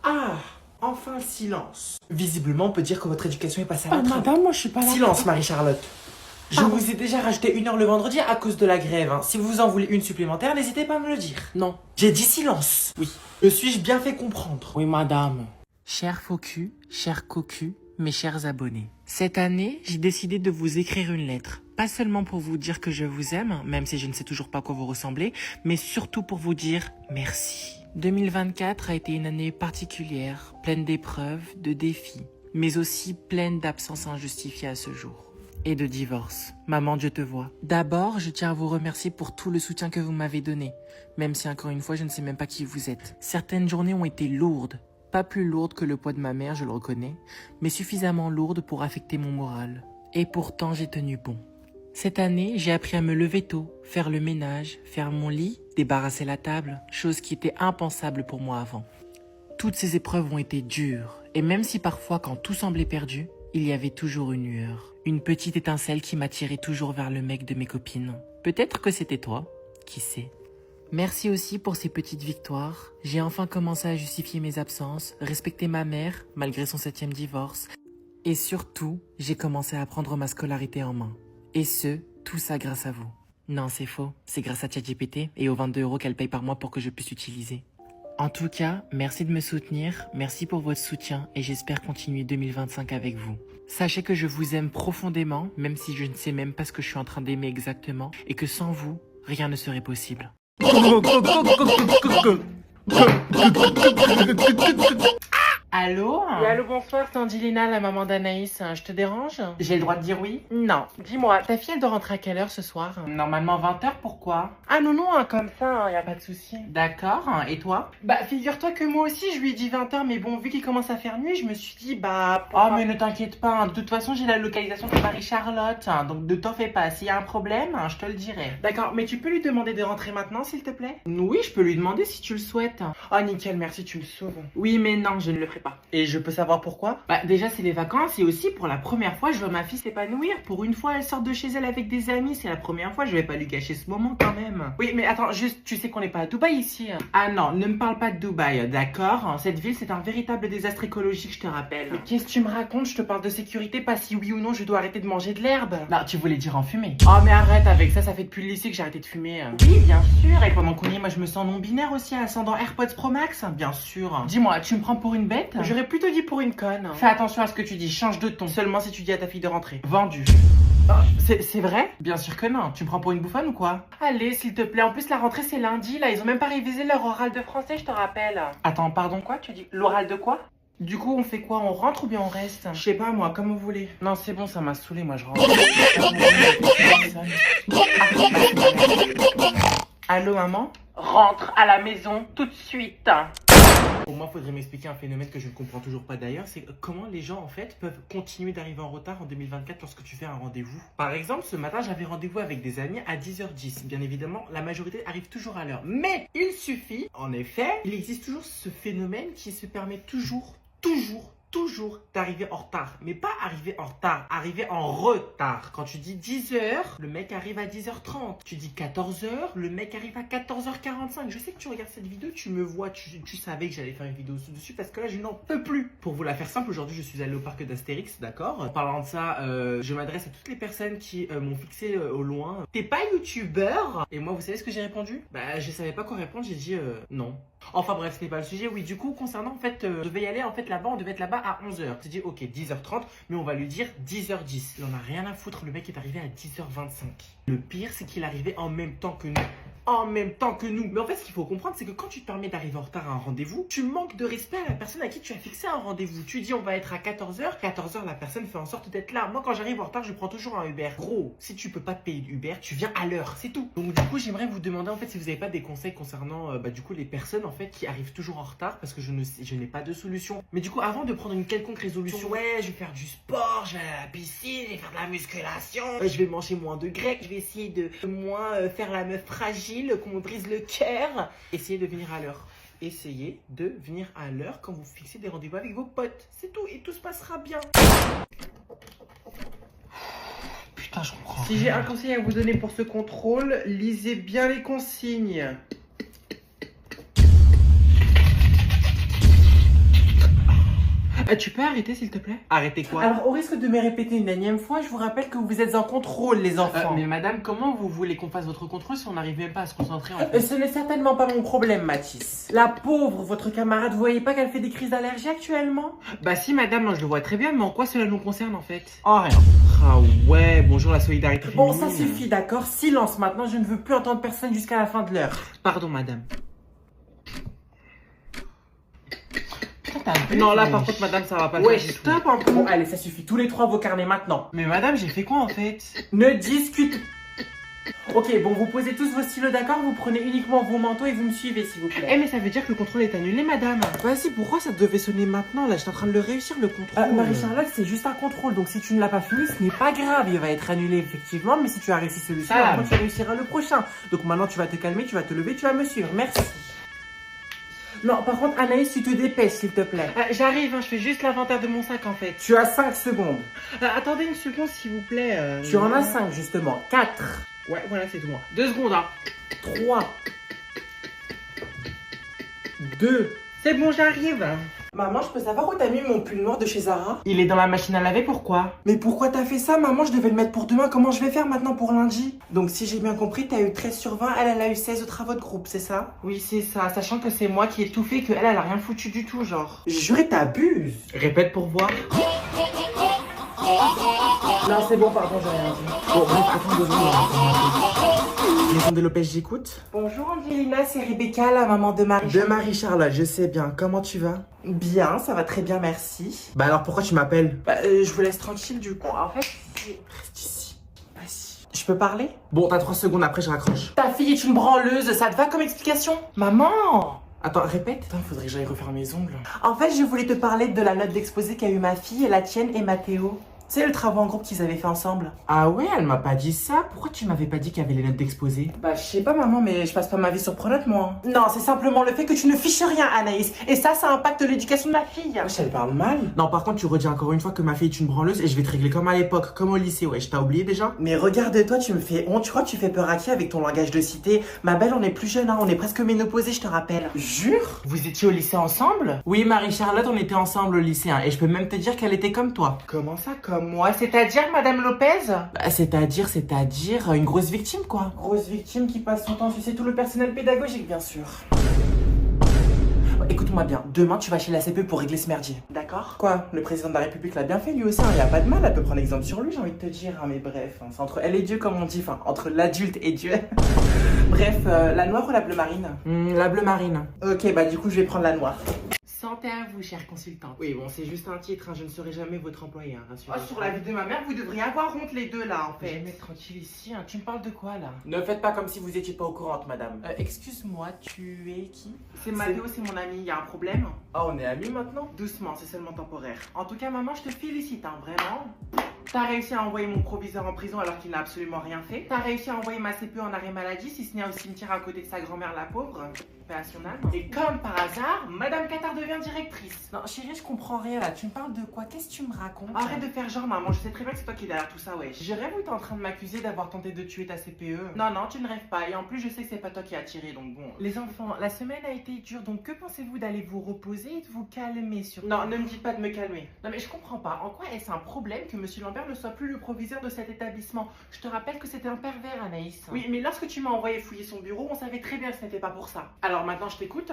Ah, enfin le silence. Visiblement, on peut dire que votre éducation est passée à la trappe. Madame, moi je suis pas là. Silence, Marie-Charlotte. Je vous ai déjà rajouté 1 heure le vendredi à cause de la grève. Hein. Si vous en voulez une supplémentaire, n'hésitez pas à me le dire. Non. J'ai dit silence. Oui. Me suis-je bien fait comprendre? Oui, madame. Chers faux cul, chers cocus, mes chers abonnés. Cette année, j'ai décidé de vous écrire une lettre. Pas seulement pour vous dire que je vous aime, même si je ne sais toujours pas à quoi vous ressemblez, mais surtout pour vous dire merci. 2024 a été une année particulière, pleine d'épreuves, de défis, mais aussi pleine d'absences injustifiées à ce jour. Et de divorce. Maman, Dieu te voit. D'abord, je tiens à vous remercier pour tout le soutien que vous m'avez donné, même si encore une fois, je ne sais même pas qui vous êtes. Certaines journées ont été lourdes, pas plus lourdes que le poids de ma mère, je le reconnais, mais suffisamment lourdes pour affecter mon moral. Et pourtant, j'ai tenu bon. Cette année, j'ai appris à me lever tôt, faire le ménage, faire mon lit, débarrasser la table, chose qui était impensable pour moi avant. Toutes ces épreuves ont été dures, et même si parfois, quand tout semblait perdu, il y avait toujours une lueur, une petite étincelle qui m'attirait toujours vers le mec de mes copines. Peut-être que c'était toi, qui sait. Merci aussi pour ces petites victoires. J'ai enfin commencé à justifier mes absences, respecter ma mère, malgré son 7e divorce, et surtout, j'ai commencé à prendre ma scolarité en main. Et tout ça grâce à vous. Non, c'est faux. C'est grâce à ChatGPT et aux 22 € qu'elle paye par mois pour que je puisse utiliser. En tout cas, merci de me soutenir, merci pour votre soutien et j'espère continuer 2025 avec vous. Sachez que je vous aime profondément, même si je ne sais même pas ce que je suis en train d'aimer exactement, et que sans vous, rien ne serait possible. Allô? Oui, allô, bonsoir, c'est Angelina, la maman d'Anaïs. Je te dérange? J'ai le droit de dire oui? Non. Dis-moi, ta fille, elle doit rentrer à quelle heure ce soir? Normalement 20h, pourquoi? Ah non, comme ça, y a pas de souci. D'accord, et toi? Bah, figure-toi que moi aussi, je lui ai dit 20h, mais bon, vu qu'il commence à faire nuit, je me suis dit, bah... Oh, mais ne t'inquiète pas, de toute façon, j'ai la localisation de Marie-Charlotte, donc ne t'en fais pas. S'il y a un problème, je te le dirai. D'accord, mais tu peux lui demander de rentrer maintenant, s'il te plaît? Oui, je peux lui demander si tu le souhaites. Oh, nickel, merci, tu me sauves. Oui, mais non, je ne le ferai pas. Et je peux savoir pourquoi? Bah déjà c'est les vacances et aussi pour la première fois je vois ma fille s'épanouir. Pour une fois elle sort de chez elle avec des amis, c'est la première fois, je vais pas lui gâcher ce moment quand même. Oui mais attends, juste tu sais qu'on n'est pas à Dubaï ici. Ah non, ne me parle pas de Dubaï, d'accord? Cette ville c'est un véritable désastre écologique, je te rappelle. Mais qu'est-ce que tu me racontes? Je te parle de sécurité, pas si oui ou non je dois arrêter de manger de l'herbe. Non, tu voulais dire en fumer. Oh mais arrête avec ça, ça fait depuis le lycée que j'ai arrêté de fumer. Oui bien sûr, et pendant qu'on y est, moi je me sens non-binaire aussi, ascendant AirPods Pro Max, bien sûr. Dis-moi, tu me prends pour une bête? J'aurais plutôt dit pour une conne. Fais attention à ce que tu dis, change de ton. Seulement si tu dis à ta fille de rentrer. Vendu. Oh, c'est vrai? Bien sûr que non. Tu me prends pour une bouffonne ou quoi? Allez, s'il te plaît. En plus, la rentrée, c'est lundi. Là, ils ont même pas révisé leur oral de français, je te rappelle. Attends, pardon, quoi? Tu dis l'oral de quoi? Du coup, on fait quoi? On rentre ou bien on reste? Je sais pas, moi, comme vous voulez. Non, c'est bon, ça m'a saoulé, moi, je rentre. Allô, maman? Rentre à la maison tout de suite. Pour moi, faudrait m'expliquer un phénomène que je ne comprends toujours pas d'ailleurs, c'est comment les gens en fait peuvent continuer d'arriver en retard en 2024 lorsque tu fais un rendez-vous. Par exemple, ce matin, j'avais rendez-vous avec des amis à 10h10. Bien évidemment, la majorité arrive toujours à l'heure. Mais il suffit, en effet, il existe toujours ce phénomène qui se permet toujours toujours d'arriver en retard. Mais pas arriver en retard, arriver en retard. Quand tu dis 10h, le mec arrive à 10h30. Tu dis 14h, le mec arrive à 14h45. Je sais que tu regardes cette vidéo, tu me vois, tu savais que j'allais faire une vidéo dessus parce que là, je n'en peux plus. Pour vous la faire simple, aujourd'hui, je suis allé au parc d'Astérix, d'accord? En parlant de ça, je m'adresse à toutes les personnes qui m'ont fixé au loin. T'es pas youtubeur? Et moi, vous savez ce que j'ai répondu? Bah, je savais pas quoi répondre, j'ai dit non. Enfin bref, ce n'est pas le sujet. Oui, du coup, concernant, en fait, je devais y aller, en fait, là-bas, on devait être là-bas à 11h. J'ai dit, ok, 10h30, mais on va lui dire 10h10. Il en a rien à foutre, le mec est arrivé à 10h25. Le pire, c'est qu'il arrivait en même temps que nous. En même temps que nous. Mais en fait, ce qu'il faut comprendre, c'est que quand tu te permets d'arriver en retard à un rendez-vous, tu manques de respect à la personne à qui tu as fixé un rendez-vous. Tu dis, on va être à 14h. 14h, la personne fait en sorte d'être là. Moi, quand j'arrive en retard, je prends toujours un Uber. Gros, si tu peux pas te payer l'Uber, tu viens à l'heure. C'est tout. Donc, du coup, j'aimerais vous demander, en fait, si vous n'avez pas des conseils concernant, du coup, les personnes, en fait, qui arrivent toujours en retard parce que je n'ai pas de solution. Mais du coup, avant de prendre une quelconque résolution, ouais, je vais faire du sport, je vais aller à la piscine, je vais faire de la musculation, je vais manger moins de grec, je vais essayer de moins faire la meuf fragile, qu'on me brise le cœur. Essayez de venir à l'heure. Essayez de venir à l'heure quand vous fixez des rendez-vous avec vos potes. C'est tout et tout se passera bien. Putain, je comprends. Si j'ai un conseil à vous donner pour ce contrôle, lisez bien les consignes. Tu peux arrêter s'il te plaît? Arrêtez quoi? Alors, au risque de me répéter une énième fois, je vous rappelle que vous êtes en contrôle, les enfants. Mais madame, comment vous voulez qu'on fasse votre contrôle si on n'arrive même pas à se concentrer en fait? Ce n'est certainement pas mon problème, Mathis. La pauvre, votre camarade, vous voyez pas qu'elle fait des crises d'allergie actuellement? Bah si madame, moi je le vois très bien, mais en quoi cela nous concerne en fait? Oh, rien. Ah ouais, bonjour la solidarité Bon, féminine. ça suffit, d'accord? Silence maintenant, je ne veux plus entendre personne jusqu'à la fin de l'heure. Pardon madame. Putain, Non là par contre madame, ça va pas le Ouais, faire du tout. stop un peu. Bon, allez, ça suffit. Tous les trois vos carnets maintenant. Mais madame, j'ai fait quoi en fait? Ne discute. Ok, bon, vous posez tous vos stylos, d'accord? Vous prenez uniquement vos manteaux et vous me suivez, s'il vous plaît. Eh mais ça veut dire que le contrôle est annulé madame. Vas-y, pourquoi ça devait sonner maintenant? Là, j'étais en train de le réussir le contrôle. Marie-Charlotte, c'est juste un contrôle, donc si tu ne l'as pas fini, ce n'est pas grave. Il va être annulé, effectivement, mais si tu as réussi celui-ci, Ça, tu réussiras le prochain. Donc maintenant, tu vas te calmer, tu vas te lever, tu vas me suivre. Merci. Non, par contre, Anaïs, tu te dépêches, s'il te plaît. J'arrive, hein, je fais juste l'inventaire de mon sac en fait. Tu as 5 secondes. Attendez une seconde s'il vous plaît. Tu en as 5, justement. 4. Ouais, voilà, c'est tout moi. 2 secondes, hein. 3. 2. C'est bon, j'arrive. Maman, je peux savoir où t'as mis mon pull noir de chez Zara? Il est dans la machine à laver, pourquoi? Mais pourquoi t'as fait ça, maman? Je devais le mettre pour demain. Comment je vais faire maintenant pour lundi? Donc, si j'ai bien compris, t'as eu 13 sur 20. Elle a eu 16 aux travaux de groupe, c'est ça? Oui, c'est ça, sachant que c'est moi qui ai tout fait, que elle a rien foutu du tout, genre. J'ai juré, t'abuses. Répète pour voir. Non, c'est bon, pardon, j'ai rien dit. Bon, bref, attends 2 secondes. Maison de Lopez, j'écoute. Bonjour Angelina, c'est Rebecca, la maman de Marie. De Marie-Charlotte, je sais bien. Comment tu vas? Bien, ça va très bien, merci. Bah alors pourquoi tu m'appelles? Je vous laisse tranquille du coup. En fait, Reste ici. vas-y. Je peux parler? Bon, t'as 3 secondes, après je raccroche. Ta fille est une branleuse, ça te va comme explication? Maman! Attends, répète. Putain, faudrait que j'aille refaire mes ongles. En fait, je voulais te parler de la note d'exposé qu'a eu ma fille, la tienne et Mathéo. C'est le travail en groupe qu'ils avaient fait ensemble. Ah ouais, elle m'a pas dit ça. Pourquoi tu m'avais pas dit qu'il y avait les notes d'exposé? Bah je sais pas maman, mais je passe pas ma vie sur Pronote moi. Non, c'est simplement le fait que tu ne fiches rien Anaïs. Et ça impacte l'éducation de ma fille. Wesh, elle parle mal. Non, par contre, tu redis encore une fois que ma fille est une branleuse et je vais te régler comme à l'époque, comme au lycée. Wesh, t'as oublié déjà? Mais regarde-toi, tu me fais honte. Tu crois que tu fais peur à qui avec ton langage de cité? Ma belle, on est plus jeune, hein. On est presque ménopausés, je te rappelle. Jure? Vous étiez au lycée ensemble? Oui, Marie-Charlotte, on était ensemble au lycée, hein, et je peux même te dire qu'elle était comme toi. Comment ça, comme moi? C'est-à-dire, Madame Lopez? Bah, c'est-à-dire, une grosse victime, quoi. Grosse victime qui passe son temps à sucer tout le personnel pédagogique, bien sûr. Écoute-moi bien, demain tu vas chez la CPE pour régler ce merdier. D'accord? Quoi? Le président de la République l'a bien fait lui aussi, hein, y a pas de mal, elle peut prendre exemple sur lui, j'ai envie de te dire, hein, mais bref, hein, c'est entre elle et Dieu comme on dit, enfin, entre l'adulte et Dieu. Bref, la noire ou la bleu marine? La bleu marine. Ok, bah du coup je vais prendre la noire. Santé à vous, chère consultante. Oui, bon, c'est juste un titre, hein, je ne serai jamais votre employé, hein, rassurez-vous. Oh, sur la vie de ma mère, vous devriez avoir honte les deux là, en Je vais fait. me mettre tranquille ici, hein. Tu me parles de quoi, là? Ne faites pas comme si vous étiez pas au courant, madame. Excuse-moi, tu es qui? C'est Mathéo, c'est mon ami, y a un problème? Ah, on est amis maintenant? Doucement, c'est seulement temporaire. En tout cas, maman, je te félicite, hein, vraiment. T'as réussi à envoyer mon proviseur en prison alors qu'il n'a absolument rien fait. T'as réussi à envoyer ma CPE en arrêt maladie, si ce n'est au cimetière à côté de sa grand-mère, la pauvre. paix à son âme. Et comme par hasard, Madame Qatar devient directrice. Non, chérie, je comprends rien là. Tu me parles de quoi? Qu'est-ce que tu me racontes? Arrête de faire genre, maman. Je sais très bien que c'est toi qui es derrière tout ça, wesh. Je rêve ou t'es en train de m'accuser d'avoir tenté de tuer ta CPE? Non, non, tu ne rêves pas. Et en plus, je sais que c'est pas toi qui as tiré, donc bon. Les enfants, la semaine a été dure, donc que pensez-vous d'aller vous reposer et de vous calmer sur... Non, ne me dites pas de me calmer. Non, mais je comprends pas. En quoi est-ce un problème que Monsieur Lambert ne soit plus le proviseur de cet établissement? Je te rappelle que c'était un pervers, Anaïs. Oui, mais lorsque tu m'as envoyé fouiller son bureau, on savait très bien que ce n'était pas pour ça. Alors maintenant, je t'écoute.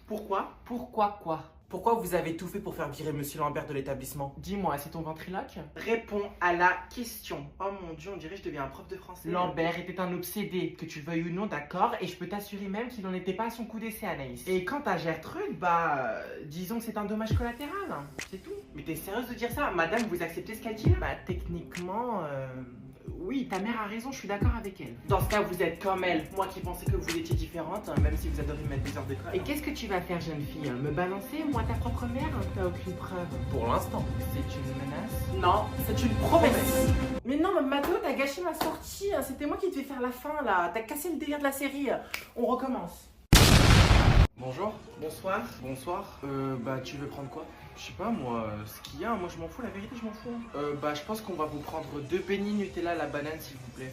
Pourquoi? Pourquoi quoi? Pourquoi vous avez tout fait pour faire virer Monsieur Lambert de l'établissement? Dis-moi, c'est ton ventriloque? Réponds à la question. Oh mon Dieu, on dirait que je deviens un prof de français. Lambert était un obsédé, que tu le veuilles ou non, d'accord? Et je peux t'assurer même qu'il n'en était pas à son coup d'essai, Anaïs. Et quant à Gertrude, disons que c'est un dommage collatéral. C'est tout. Mais t'es sérieuse de dire ça? Madame, vous acceptez ce qu'elle dit? Techniquement, oui, ta mère a raison, je suis d'accord avec elle. Dans ce cas, vous êtes comme elle. Moi qui pensais que vous étiez différente, même si vous adorez mettre des heures de colle. Et qu'est-ce que tu vas faire, jeune fille? Me balancer, moi, ta propre mère? T'as aucune preuve. Pour l'instant. C'est une menace? Non, c'est une promesse. Mais non, Mathéo, t'as gâché ma sortie. C'était moi qui devais faire la fin, là. T'as cassé le délire de la série. On recommence. Bonjour. Bonsoir. Bonsoir. Tu veux prendre quoi? Je sais pas moi, ce qu'il y a, moi je m'en fous, la vérité je m'en fous. Je pense qu'on va vous prendre 2 beignets Nutella à la banane s'il vous plaît.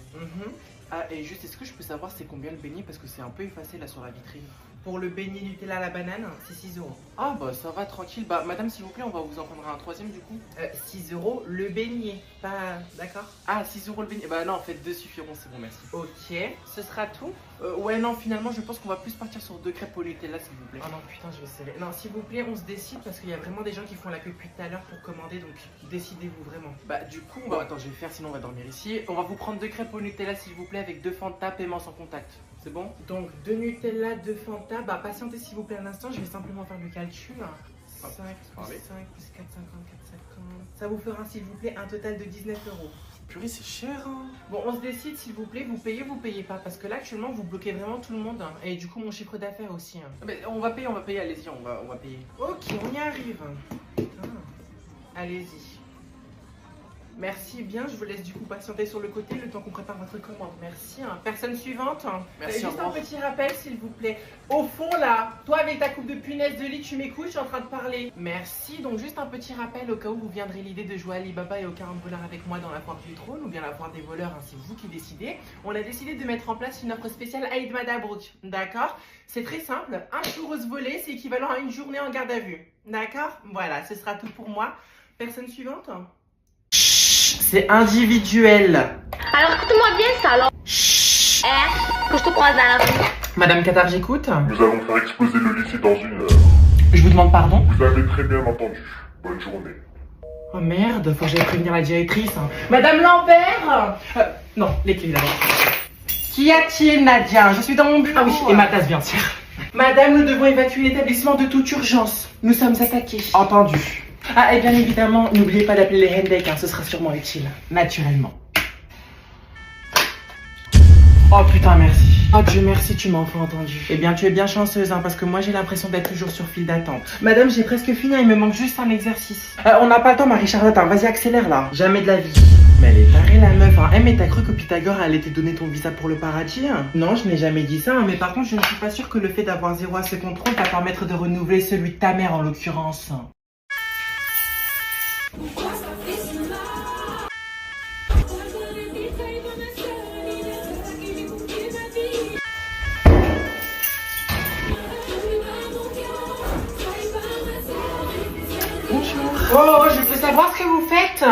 Ah et juste, est-ce que je peux savoir c'est combien le beignet parce que c'est un peu effacé là sur la vitrine. Pour le beignet Nutella à la banane, c'est 6 €. Ah ça va tranquille, madame s'il vous plaît on va vous en prendre un troisième du coup. 6 € le beignet, pas d'accord? Ah 6 € le beignet, non en fait 2 suffiront, c'est bon merci. Ok, ce sera tout? Ouais non finalement je pense qu'on va plus partir sur 2 crêpes au Nutella s'il vous plaît. Oh non putain je vais serrer. Non s'il vous plaît on se décide parce qu'il y a vraiment des gens qui font la queue depuis tout à l'heure pour commander donc décidez-vous vraiment. Du coup attends je vais faire sinon on va dormir ici. On va vous prendre 2 crêpes au Nutella s'il vous plaît avec 2 Fanta paiement sans contact. C'est bon? Donc 2 Nutella, 2 Fanta, patientez s'il vous plaît un instant, je vais simplement faire le calcul. 5 plus 5 plus 4,50, 4,50. Ça vous fera s'il vous plaît un total de 19 €. Purée c'est cher hein. Bon on se décide s'il vous plaît, vous payez pas parce que là actuellement vous bloquez vraiment tout le monde et du coup mon chiffre d'affaires aussi. On va payer, allez-y on va payer. Ok on y arrive. Allez-y. Merci bien, je vous laisse du coup patienter sur le côté le temps qu'on prépare votre commande. Merci. Personne suivante. Merci. Juste un petit rappel s'il vous plaît. Au fond là, toi avec ta coupe de punaise de lit, tu m'écoutes, je suis en train de parler. Merci. Donc juste un petit rappel au cas où vous viendrez l'idée de jouer à Alibaba et au carambolard avec moi dans la foire du trône ou bien la foire des voleurs, c'est vous qui décidez. On a décidé de mettre en place une offre spéciale Aïd Madabrouk. D'accord? C'est très simple. Un churros volé, c'est équivalent à une journée en garde à vue. D'accord? Voilà, ce sera tout pour moi. Personne suivante? C'est individuel. Alors écoute-moi bien ça alors. Chut. Que je te croise dans la rue. Madame Qatar, j'écoute. Nous allons faire exploser le lycée dans 1 heure. Je vous demande pardon. Vous avez très bien entendu. Bonne journée. Oh merde, faut que j'aille prévenir la directrice. Madame Lambert. Non, les clés d'abord. Qu'y a-t-il, Nadia? Je suis dans mon bureau. Ah oui, et ma tasse bien sûr. Madame, nous devons évacuer l'établissement de toute urgence. Nous sommes attaqués. Entendu. Ah, et bien évidemment, n'oubliez pas d'appeler les Hendek, ce sera sûrement utile. Naturellement. Oh putain, merci. Oh Dieu merci, tu m'as enfin entendu. Eh bien, tu es bien chanceuse, parce que moi j'ai l'impression d'être toujours sur file d'attente. Madame, j'ai presque fini, il me manque juste un exercice. On n'a pas le temps, Marie-Charlotte, vas-y, accélère là. Jamais de la vie. Mais elle est tarée la meuf, mais t'as cru que Pythagore allait te donner ton visa pour le paradis? Non, je n'ai jamais dit ça, mais par contre, je ne suis pas sûre que le fait d'avoir 0 à ce contrôle va permettre de renouveler celui de ta mère en l'occurrence. Oh, je peux savoir ce que vous faites?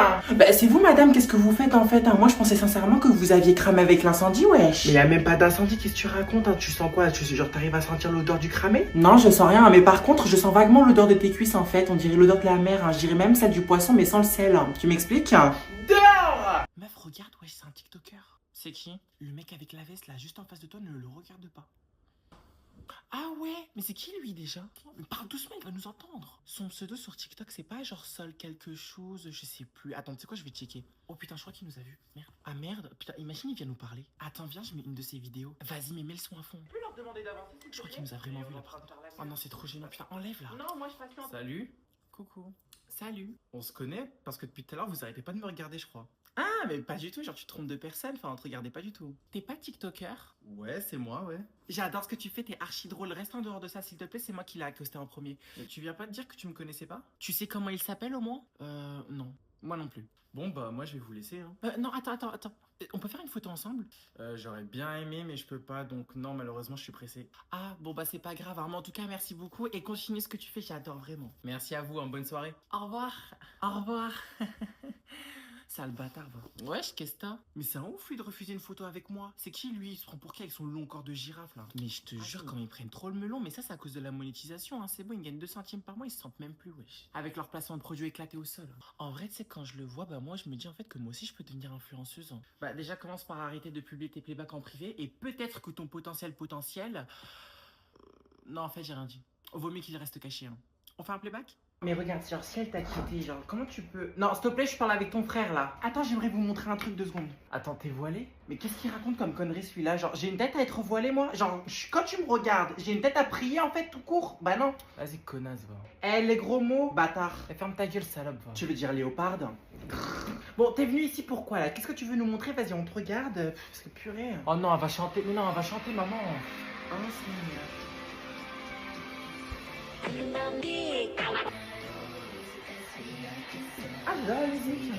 C'est vous, madame, qu'est-ce que vous faites en fait? Moi, je pensais sincèrement que vous aviez cramé avec l'incendie, wesh. Mais y a même pas d'incendie, qu'est-ce que tu racontes? Tu sens quoi? Genre, t'arrives à sentir l'odeur du cramé? Non, je sens rien, mais par contre, je sens vaguement l'odeur de tes cuisses en fait. On dirait l'odeur de la mer, je dirais même celle du poisson, mais sans le sel. Tu m'expliques? Dehors! Meuf, regarde, wesh, c'est un TikToker. C'est qui? Le mec avec la veste là, juste en face de toi, ne le regarde pas. Ah ouais, mais c'est qui lui déjà? Mais parle doucement, il va nous entendre. Son pseudo sur TikTok, c'est pas genre Sol quelque chose, je sais plus. Attends, tu sais quoi, je vais checker. Oh putain, je crois qu'il nous a vu. Merde. Ah merde, putain, imagine, il vient nous parler. Attends, viens, je mets une de ses vidéos. Vas-y, mais mets le son à fond. Tu peux leur demander d'avancer? Je crois qu'il nous a vraiment vu là. Oh non, c'est trop gênant. Putain, enlève là. Non, moi je patiente. Salut. Coucou. Salut. On se connaît parce que depuis tout à l'heure, vous arrêtez pas de me regarder, je crois. Ah, mais pas du tout, genre tu te trompes de personne, enfin on te regardait pas du tout. T'es pas TikToker? Ouais, c'est moi, ouais. J'adore ce que tu fais, t'es archi drôle. Reste en dehors de ça, s'il te plaît, c'est moi qui l'ai accosté en premier. Tu viens pas te dire que tu me connaissais pas? Tu sais comment il s'appelle au moins? Non. Moi non plus. Bon, bah moi je vais vous laisser, hein. Non, attends. On peut faire une photo ensemble? J'aurais bien aimé, mais je peux pas, donc non, malheureusement, je suis pressé. Ah, bon, bah c'est pas grave, Armand. En tout cas, merci beaucoup et continue ce que tu fais, j'adore vraiment. Merci à vous, hein, bonne soirée. Au revoir. Au revoir. Sale bâtard, va. Wesh, qu'est-ce que t'as? Mais c'est un ouf, lui, de refuser une photo avec moi. C'est qui, lui? Il se prend pour qui avec son long corps de girafe, là? Mais je te jure, quand ils prennent trop le melon, mais ça, c'est à cause de la monétisation, hein. C'est bon, ils gagnent 2 centimes par mois, ils se sentent même plus, wesh. Avec leur placement de produits éclaté au sol. En vrai, tu sais, quand je le vois, bah moi, je me dis en fait que moi aussi, je peux devenir influenceuse, hein. Bah déjà, commence par arrêter de publier tes playbacks en privé et peut-être que ton potentiel... Non, en fait, j'ai rien dit. Vaut mieux qu'il reste caché, hein. On fait un playback? Mais regarde, genre, si elle t'a quitté, genre, comment tu peux... Non, s'il te plaît, je parle avec ton frère, là. Attends, j'aimerais vous montrer un truc 2 secondes. Attends, t'es voilé? Mais qu'est-ce qu'il raconte comme connerie, celui-là? Genre, j'ai une tête à être voilé, moi? Genre, quand tu me regardes, j'ai une tête à prier, en fait, tout court? Bah non. Vas-y, connasse, va. Eh, les gros mots, bâtard. Et ferme ta gueule, salope, va. Tu veux dire léoparde? Bon, t'es venu ici pourquoi, là? Qu'est-ce que tu veux nous montrer? Vas-y, on te regarde. Parce que purée. Oh non, elle va chanter. Mais non, elle va chanter, maman. Oh, Seigneur. Ah, la musique.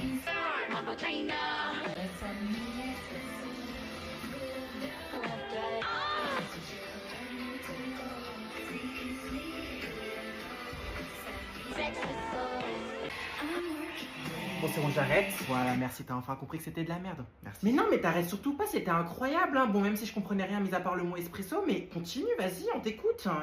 Bon, c'est bon, j'arrête. Voilà, merci, t'as enfin compris que c'était de la merde. Merci. Mais non, mais t'arrêtes surtout pas, c'était incroyable, hein. Bon, même si je comprenais rien, mis à part le mot espresso, mais continue, vas-y, on t'écoute, hein.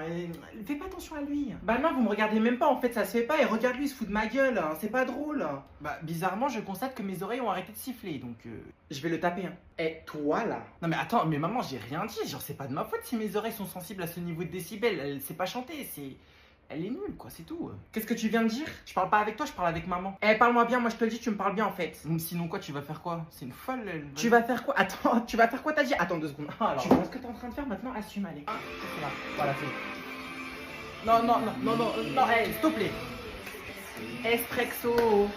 Fais pas attention à lui. Bah non, vous me regardez même pas, en fait, ça se fait pas, et regarde-lui, il se fout de ma gueule, hein. C'est pas drôle. Bah, bizarrement, je constate que mes oreilles ont arrêté de siffler, donc je vais le taper, hein. Eh, toi, là. Non, mais attends, mais maman, j'ai rien dit, genre, c'est pas de ma faute si mes oreilles sont sensibles à ce niveau de décibels, elle sait pas chanter, c'est... Elle est nulle, quoi, c'est tout. Qu'est-ce que tu viens de dire? Je parle pas avec toi, je parle avec maman. Eh, parle-moi bien, moi je te le dis, tu me parles bien en fait. Sinon quoi, tu vas faire quoi? C'est une folle, elle. Tu vas faire quoi? Attends, tu vas faire quoi, t'as dit? Attends 2 secondes. Ah, alors, tu vois ce que t'es en train de faire maintenant? Assume, allez. Ah, c'est là. Voilà, c'est. Non, eh, s'il te plaît. Espresso.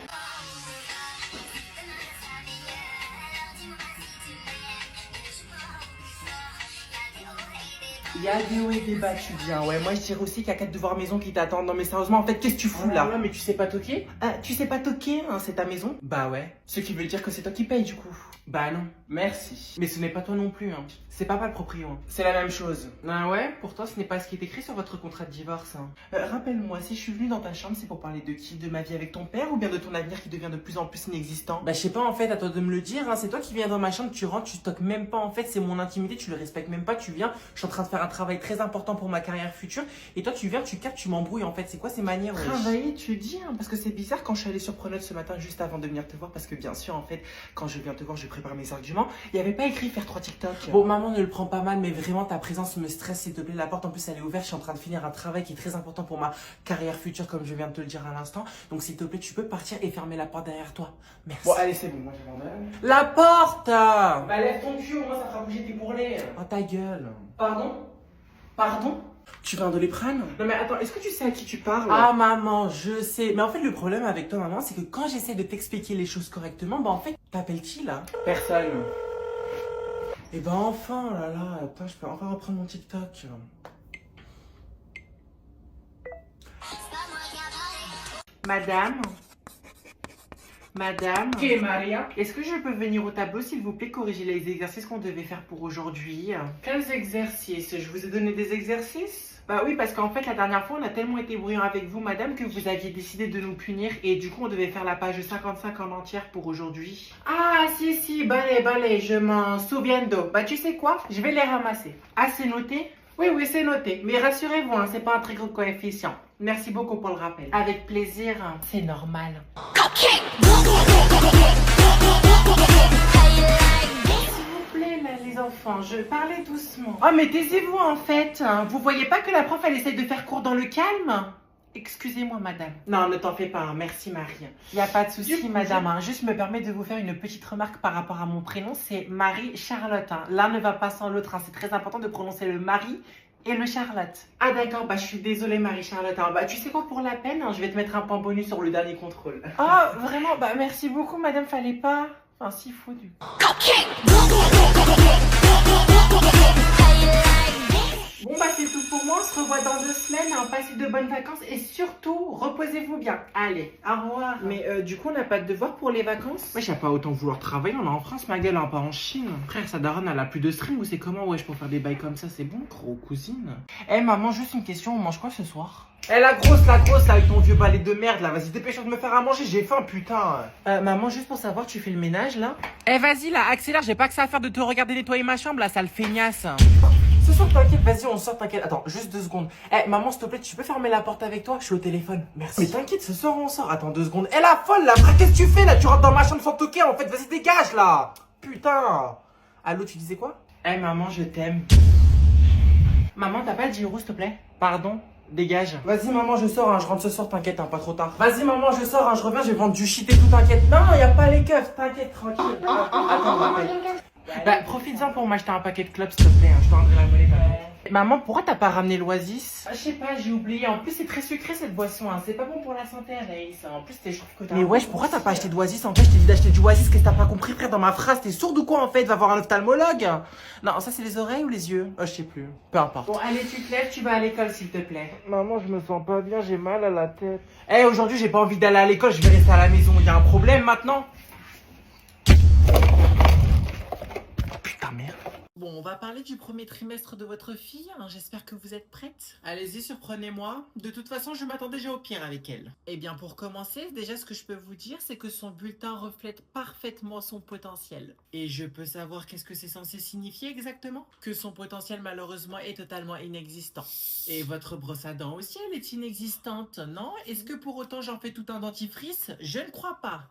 Il y a des hauts et des bas, tu viens. Ouais, moi je dirais aussi qu'il y a 4 devoirs maison qui t'attendent. Non mais sérieusement, en fait, qu'est-ce que tu fous là? Ouais, mais tu sais pas toquer? Tu sais pas toquer, hein, c'est ta maison? Bah ouais. Ce qui veut dire que c'est toi qui payes du coup. Bah non, merci. Mais ce n'est pas toi non plus, hein. C'est papa le proprio. Hein. C'est la même chose. Ah ouais? Pourtant, ce n'est pas ce qui est écrit sur votre contrat de divorce. Hein. Rappelle-moi, si je suis venue dans ta chambre, c'est pour parler de qui? De ma vie avec ton père ou bien de ton avenir qui devient de plus en plus inexistant? Bah je sais pas en fait, à toi de me le dire, hein. C'est toi qui viens dans ma chambre, tu rentres, tu stockes même pas en fait, c'est mon intimité, tu le respectes même pas, tu viens, je suis en train de faire un travail très important pour ma carrière future, et toi tu viens, tu captes, tu m'embrouilles en fait, c'est quoi ces manières? Travailler, tu dis, hein, parce que c'est bizarre quand je suis allée sur Pronote ce matin juste avant de venir te voir, parce que bien sûr en fait, quand je viens te voir, je prépare mes arguments, il n'y avait pas écrit faire 3 TikTok. Bon maman ne le prend pas mal, mais vraiment ta présence me stresse, s'il te plaît, la porte en plus elle est ouverte, je suis en train de finir un travail qui est très important pour ma carrière future comme je viens de te le dire à l'instant, donc s'il te plaît tu peux partir et fermer la porte derrière toi, merci. Bon allez c'est bon, moi je m'en vais. La porte! Bah lève ton cul, au moins ça fera bouger tes bourrelets. Oh ta gueule. Pardon? Pardon? Tu veux un Doliprane? Non mais attends, est-ce que tu sais à qui tu parles? Ah maman, je sais. Mais en fait le problème avec toi maman, c'est que quand j'essaie de t'expliquer les choses correctement, bah en fait, t'appelles qui là? Personne. Et ben enfin, oh là là, attends, je peux enfin reprendre mon TikTok. Madame? Madame? Qui est Maria? Est-ce que je peux venir au tableau s'il vous plaît corriger les exercices qu'on devait faire pour aujourd'hui? Quels exercices? Je vous ai donné des exercices? Bah oui, parce qu'en fait, la dernière fois, on a tellement été bruyant avec vous, madame, que vous aviez décidé de nous punir. Et du coup, on devait faire la page 55 en entière pour aujourd'hui. Ah, si, balai, je m'en souviens d'eau. Bah, tu sais quoi? Je vais les ramasser. Ah, c'est noté? Oui, c'est noté. Mais rassurez-vous, hein, c'est pas un très gros coefficient. Merci beaucoup pour le rappel. Avec plaisir, c'est normal. Les enfants, je parlais doucement. Oh mais taisez-vous en fait. Vous voyez pas que la prof elle essaie de faire cours dans le calme? Excusez-moi madame. Non ne t'en fais pas, hein. Merci Marie. Il n'y a pas de souci madame, hein. Juste me permets de vous faire une petite remarque par rapport à mon prénom, c'est Marie-Charlotte. Hein. L'un ne va pas sans l'autre, hein. C'est très important de prononcer le Marie Et le Charlotte. Ah d'accord, bah je suis désolée Marie-Charlotte. Hein. Bah tu sais quoi, pour la peine, hein, je vais te mettre un point bonus sur le dernier contrôle. Oh, vraiment, bah merci beaucoup, madame, fallait pas. Enfin, s'il faut du coup. Bon bah c'est tout pour moi, on se revoit dans 2 semaines, hein. Passez de bonnes vacances et surtout, reposez-vous bien. Allez, au revoir. Mais du coup, on n'a pas de devoir pour les vacances? Ouais, j'ai pas autant vouloir travailler, on est en France, ma gueule, hein, pas en Chine. Frère, sa daronne, elle a plus de string ou c'est comment, wesh, pour faire des bails comme ça, c'est bon, gros cousine. Eh maman, juste une question, on mange quoi ce soir? Eh la grosse là, avec ton vieux balai de merde là, vas-y dépêche-toi de me faire à manger, j'ai faim putain. Maman, juste pour savoir, tu fais le ménage là? Eh vas-y là, accélère, j'ai pas que ça à faire de te regarder nettoyer ma chambre là, sale feignasse. Ce soir, t'inquiète, vas-y, on sort, t'inquiète. Attends, juste 2 secondes. Eh, maman, s'il te plaît, tu peux fermer la porte avec toi? Je suis au téléphone. Merci. Mais t'inquiète, ce soir, on sort. Attends 2 secondes. Eh, la folle, là, frère, qu'est-ce que tu fais, là? Tu rentres dans ma chambre sans toquer, en fait. Vas-y, dégage, là. Putain. Allô, tu disais quoi? Eh, maman, je t'aime. Maman, t'as pas le Giro, s'il te plaît? Pardon? Dégage. Vas-y, maman, je sors, hein. Je rentre ce soir, t'inquiète, hein, pas trop tard. Vas-y, maman, je sors, hein. Je reviens, je vais vendre du shit et tout, t'inquiète. Non, y a pas les keufs, t'inquiète, tranquille. Attends, m'appelle. Bah, profites-en pour m'acheter un paquet de clubs, s'il te plaît, hein. Je te rendrai la monnaie, t'inquiète. Maman, pourquoi t'as pas ramené l'Oasis? Je sais pas, j'ai oublié. En plus, c'est très sucré cette boisson. Hein. C'est pas bon pour la santé, Anaïs. En plus, je trouve que t'as. Mais wesh, pourquoi t'as pas acheté d'Oasis? En fait, je t'ai dit d'acheter du Oasis. Qu'est-ce que t'as pas compris, frère, dans ma phrase? T'es sourde ou quoi, en fait? Va voir un ophtalmologue. Non, ça, c'est les oreilles ou les yeux? Je sais plus. Peu importe. Bon, allez, tu te lèves, tu vas à l'école, s'il te plaît. Maman, je me sens pas bien, j'ai mal à la tête. Eh, aujourd'hui, j'ai pas envie d'aller à l'école, je vais rester à la maison. Y a un problème maintenant? Putain, merde. Bon, on va parler du premier trimestre de votre fille, hein. J'espère que vous êtes prête. Allez-y, surprenez-moi. De toute façon, je m'attends déjà au pire avec elle. Eh bien, pour commencer, déjà, ce que je peux vous dire, c'est que son bulletin reflète parfaitement son potentiel. Et je peux savoir qu'est-ce que c'est censé signifier exactement? Que son potentiel, malheureusement, est totalement inexistant. Et votre brosse à dents aussi, elle est inexistante, non? Est-ce que pour autant, j'en fais tout un dentifrice? Je ne crois pas.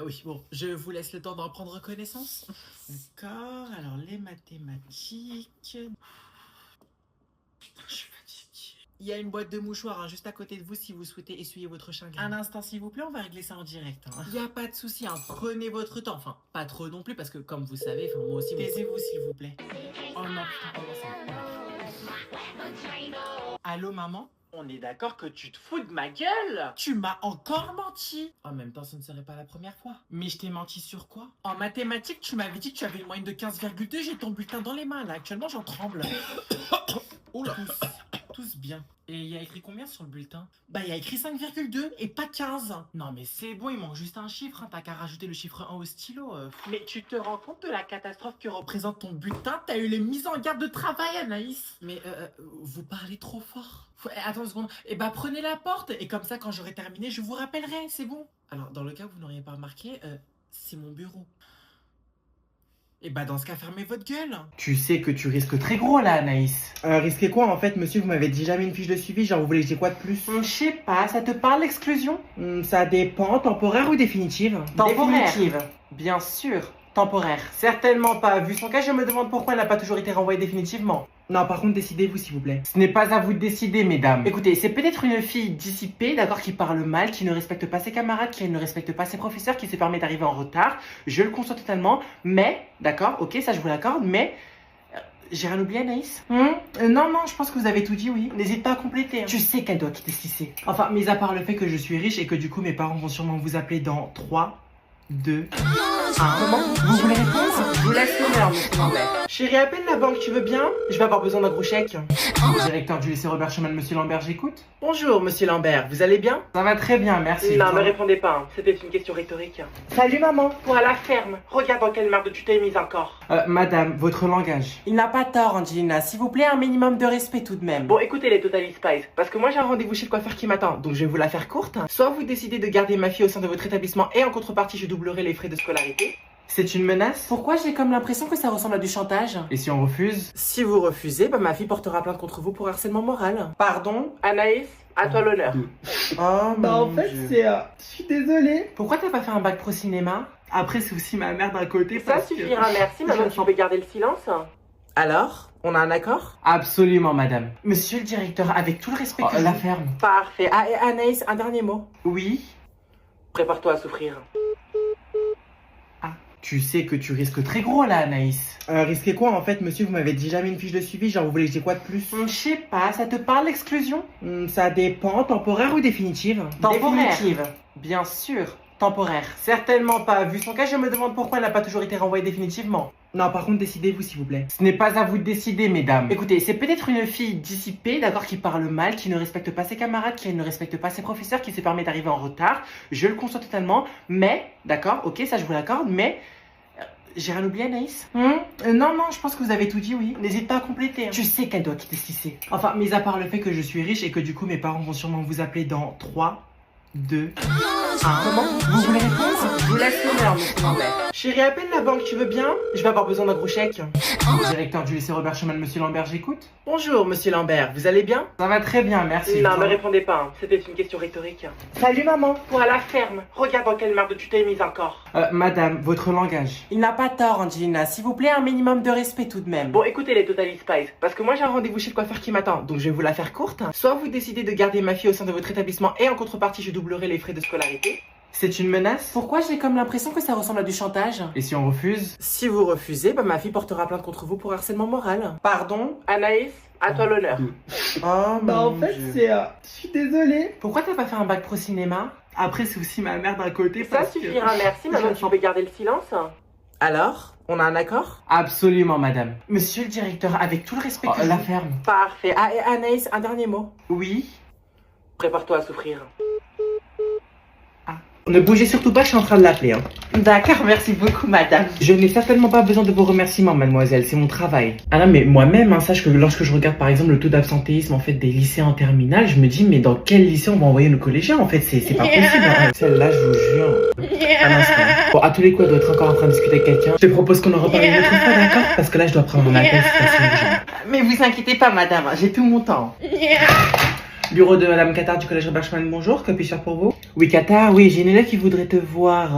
Oui, bon, je vous laisse le temps d'en prendre connaissance. D'accord, alors les mathématiques... Je suis fatiguée. Il y a une boîte de mouchoirs hein, juste à côté de vous si vous souhaitez essuyer votre chagrin. Un instant s'il vous plaît, on va régler ça en direct. Hein. Il n'y a pas de souci, hein, prenez votre temps. Enfin, pas trop non plus parce que comme vous savez, moi aussi... Taisez-vous s'il vous plaît. Oh non, putain, comment ça... Allô maman? On est d'accord que tu te fous de ma gueule? Tu m'as encore menti. En même temps, ce ne serait pas la première fois. Mais je t'ai menti sur quoi? En mathématiques, tu m'avais dit que tu avais une moyenne de 15,2. J'ai ton bulletin dans les mains, là. Actuellement, j'en tremble. Oula. Tous bien. Et il y a écrit combien sur le bulletin? Bah, il y a écrit 5,2 et pas 15. Non, mais c'est bon, il manque juste un chiffre. Hein. T'as qu'à rajouter le chiffre 1 au stylo. Mais tu te rends compte de la catastrophe que représente ton bulletin? T'as eu les mises en garde de travail, Anaïs. Mais vous parlez trop fort. Attends une seconde. Eh bah, prenez la porte. Et comme ça, quand j'aurai terminé, je vous rappellerai. C'est bon. Alors, dans le cas où vous n'auriez pas remarqué, c'est mon bureau. Et bah dans ce cas, fermez votre gueule. Tu sais que tu risques très gros là, Anaïs. Risquer quoi en fait, monsieur? Vous m'avez dit jamais une fiche de suivi, genre vous voulez que j'ai quoi de plus? Je sais pas, ça te parle l'exclusion? Ça dépend, temporaire ou définitive? Temporaire. Définitive. Bien sûr, temporaire. Certainement pas. Vu son cas, je me demande pourquoi elle n'a pas toujours été renvoyée définitivement. Non, par contre, décidez-vous s'il vous plaît. Ce n'est pas à vous de décider, mesdames. Écoutez, c'est peut-être une fille dissipée, d'accord, qui parle mal, qui ne respecte pas ses camarades, qui ne respecte pas ses professeurs, qui se permet d'arriver en retard. Je le conçois totalement, mais, d'accord, ok, ça je vous l'accorde, mais... J'ai rien oublié, Anaïs? Non, je pense que vous avez tout dit, oui. N'hésite pas à compléter. Hein. Tu sais qu'elle doit quitter ce lycée. Enfin, mis à part le fait que je suis riche et que du coup mes parents vont sûrement vous appeler dans 3, 2, 1. Comment? Vous voulez répondre? Je vous laisse l'honneur, monsieur Lambert. Chérie, appelle la banque, tu veux bien? Je vais avoir besoin d'un gros chèque. Directeur du lycée Robert Schumann, monsieur Lambert, j'écoute. Bonjour, monsieur Lambert, vous allez bien? Ça va très bien, merci. Non, ne répondez pas, hein. C'était une question rhétorique. Salut maman, pour à la ferme. Regarde dans quelle merde tu t'es mise encore. Madame, votre langage. Il n'a pas tort, Angelina. S'il vous plaît, un minimum de respect tout de même. Bon, écoutez les Totally Spies, parce que moi j'ai un rendez-vous chez le coiffeur qui m'attend, donc je vais vous la faire courte. Soit vous décidez de garder ma fille au sein de votre établissement et en contrepartie, je doublerai les frais de scolarité. C'est une menace? Pourquoi j'ai comme l'impression que ça ressemble à du chantage? Et si on refuse? Si vous refusez, bah ma fille portera plainte contre vous pour harcèlement moral. Pardon? Anaïs, à toi l'honneur. Oh mon Dieu. Je suis désolée. Pourquoi t'as pas fait un bac pro cinéma? Après, c'est aussi ma mère d'un côté. Ça suffira, merci. Maintenant, tu peux garder le silence. Alors, on a un accord? Absolument, madame. Monsieur le directeur, avec tout le respect que la ferme. Parfait. Ah, et Anaïs, un dernier mot. Oui. Prépare-toi à souffrir. Tu sais que tu risques très gros là, Anaïs. Risquer quoi en fait, monsieur? Vous m'avez dit jamais une fiche de suivi, genre vous voulez que je dise quoi de plus? Je sais pas, ça te parle l'exclusion? Ça dépend, temporaire ou définitive? Temporaire. Définitive. Bien sûr, temporaire. Certainement pas. Vu son cas, je me demande pourquoi elle n'a pas toujours été renvoyée définitivement. Non, par contre, décidez-vous s'il vous plaît. Ce n'est pas à vous de décider, mesdames. Écoutez, c'est peut-être une fille dissipée, d'accord, qui parle mal, qui ne respecte pas ses camarades, qui ne respecte pas ses professeurs, qui se permet d'arriver en retard. Je le conçois totalement, mais, d'accord, ok, ça je vous l'accorde, mais... J'ai rien oublié, Anaïs? Non, je pense que vous avez tout dit, oui. N'hésite pas à compléter. Tu sais qu'elle doit quitter ce lycée. Enfin, mis à part le fait que je suis riche et que du coup mes parents vont sûrement vous appeler dans 3, 2, 1. Comment? Vous voulez répondre? Je vous laisse l'honneur, monsieur Lambert. Chérie, appelle la banque, tu veux bien? Je vais avoir besoin d'un gros chèque. Directeur du lycée Robert Schumann, monsieur Lambert, j'écoute. Bonjour, monsieur Lambert, vous allez bien? Ça va très bien, merci. Non, ne répondez pas, hein. C'était une question rhétorique. Salut maman. Pour à la ferme, regarde dans quelle merde tu t'es mise encore. Madame, votre langage. Il n'a pas tort, Angelina, s'il vous plaît, un minimum de respect tout de même. Bon, écoutez les Totally Spies, parce que moi j'ai un rendez-vous chez le coiffeur qui m'attend, donc je vais vous la faire courte. Soit vous décidez de garder ma fille au sein de votre établissement et en contrepartie je doublerai les frais de scolarité. C'est une menace? Pourquoi j'ai comme l'impression que ça ressemble à du chantage? Et si on refuse? Si vous refusez, bah ma fille portera plainte contre vous pour harcèlement moral. Pardon? Anaïs, à toi l'honneur. Oh mon Dieu. c'est... Je suis désolée. Pourquoi t'as pas fait un bac pro cinéma? Après, c'est aussi ma mère d'un côté. Ça parce suffira, merci. Maintenant tu peux garder le silence. Alors, on a un accord? Absolument, madame. Monsieur le directeur, avec tout le respect que je la vous- ferme. Parfait. Ah, et Anaïs, un dernier mot. Oui. Prépare-toi à souffrir. Ne bougez surtout pas, je suis en train de l'appeler. Hein. D'accord, merci beaucoup, madame. Je n'ai certainement pas besoin de vos remerciements, mademoiselle, c'est mon travail. Ah non, mais moi-même, hein, sache que lorsque je regarde par exemple le taux d'absentéisme en fait des lycéens en terminale, je me dis, mais dans quel lycée on va envoyer nos collégiens en fait? C'est pas possible. Hein. Celle-là, je vous jure. Un instant. Bon, à tous les coups, elle doit être encore en train de discuter avec quelqu'un. Je te propose qu'on en reparle une autre fois, d'accord? Parce que là, je dois prendre mon appel, c'est assez urgent. Mais vous inquiétez pas, madame, j'ai tout mon temps. Bureau de Madame Qatar du collège Robert Schumann, bonjour, que puis-je faire pour vous? Oui, Qatar, oui, j'ai une élève qui voudrait te voir.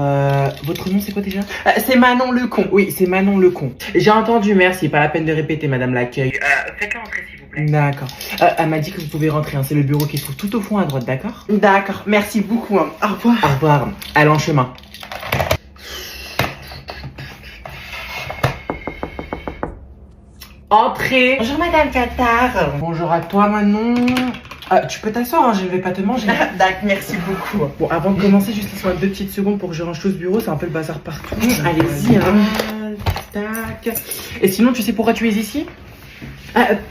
Votre nom, c'est quoi déjà? C'est Manon Lecon. Oui, c'est Manon Lecon. J'ai entendu, merci, pas la peine de répéter, Madame l'accueil. Faites-la entrer, s'il vous plaît. D'accord. Elle m'a dit que vous pouvez rentrer, hein. C'est le bureau qui se trouve tout au fond à droite, d'accord? D'accord, merci beaucoup. Hein. Au revoir. Au revoir. Allez en chemin. Entrez. Bonjour, madame Qatar. Bonjour à toi, Manon. Tu peux t'asseoir, hein, je ne vais pas te manger. D'accord, merci beaucoup. Bon, avant de commencer, juste laisse-moi 2 petites secondes pour que je range tout ce bureau, c'est un peu le bazar partout. Allez-y, hein. Tac. Et sinon, tu sais pourquoi tu es ici?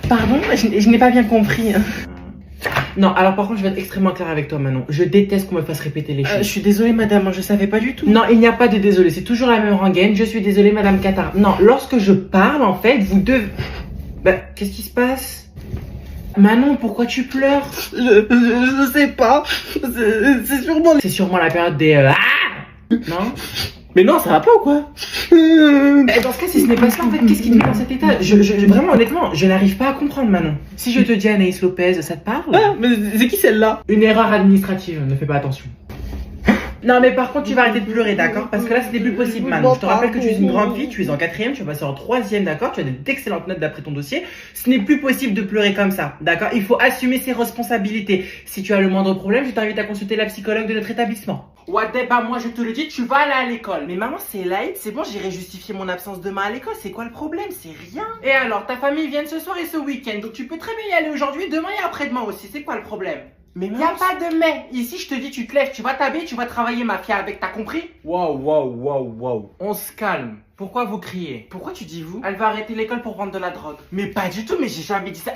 Pardon, je n'ai pas bien compris. Non, alors par contre, je vais être extrêmement clair avec toi, Manon. Je déteste qu'on me fasse répéter les choses. Je suis désolée, madame, je savais pas du tout. Non, il n'y a pas de désolé, c'est toujours la même rengaine. Je suis désolée, Madame Qatar. Non, lorsque je parle, en fait, vous devez... qu'est-ce qui se passe? Manon, pourquoi tu pleures? Je sais pas. C'est sûrement... C'est sûrement la période des... Non? Mais non, ça va pas ou quoi? Dans ce cas, si ce n'est pas ça, en fait, qu'est-ce qui te met dans cet état? Vraiment, honnêtement, je n'arrive pas à comprendre, Manon. Si je te dis Anaïs Lopez, ça te parle? mais c'est qui celle-là? Une erreur administrative, ne fais pas attention. Non, mais par contre, tu vas arrêter de pleurer, d'accord? Parce que là, c'était plus possible, Manon. Je te rappelle que tu es une grande fille, tu es en 4ème, tu vas passer en 3ème, d'accord? Tu as d'excellentes notes d'après ton dossier. Ce n'est plus possible de pleurer comme ça, d'accord? Il faut assumer ses responsabilités. Si tu as le moindre problème, je t'invite à consulter la psychologue de notre établissement. Bah moi je te le dis, tu vas aller à l'école. Mais maman, c'est light, c'est bon, j'irai justifier mon absence demain à l'école. C'est quoi le problème? C'est rien. Et alors, ta famille vient ce soir et ce week-end, donc tu peux très bien y aller aujourd'hui, demain et après-demain aussi. C'est quoi le problème? Mais Y a pas de mais. Ici, je te dis, tu te lèves, tu vas t'habiller, tu vas travailler, ma fille, avec, t'as compris? Wow. On se calme. Pourquoi vous criez? Pourquoi tu dis vous? Elle va arrêter l'école pour vendre de la drogue. Mais pas du tout, mais j'ai jamais dit ça.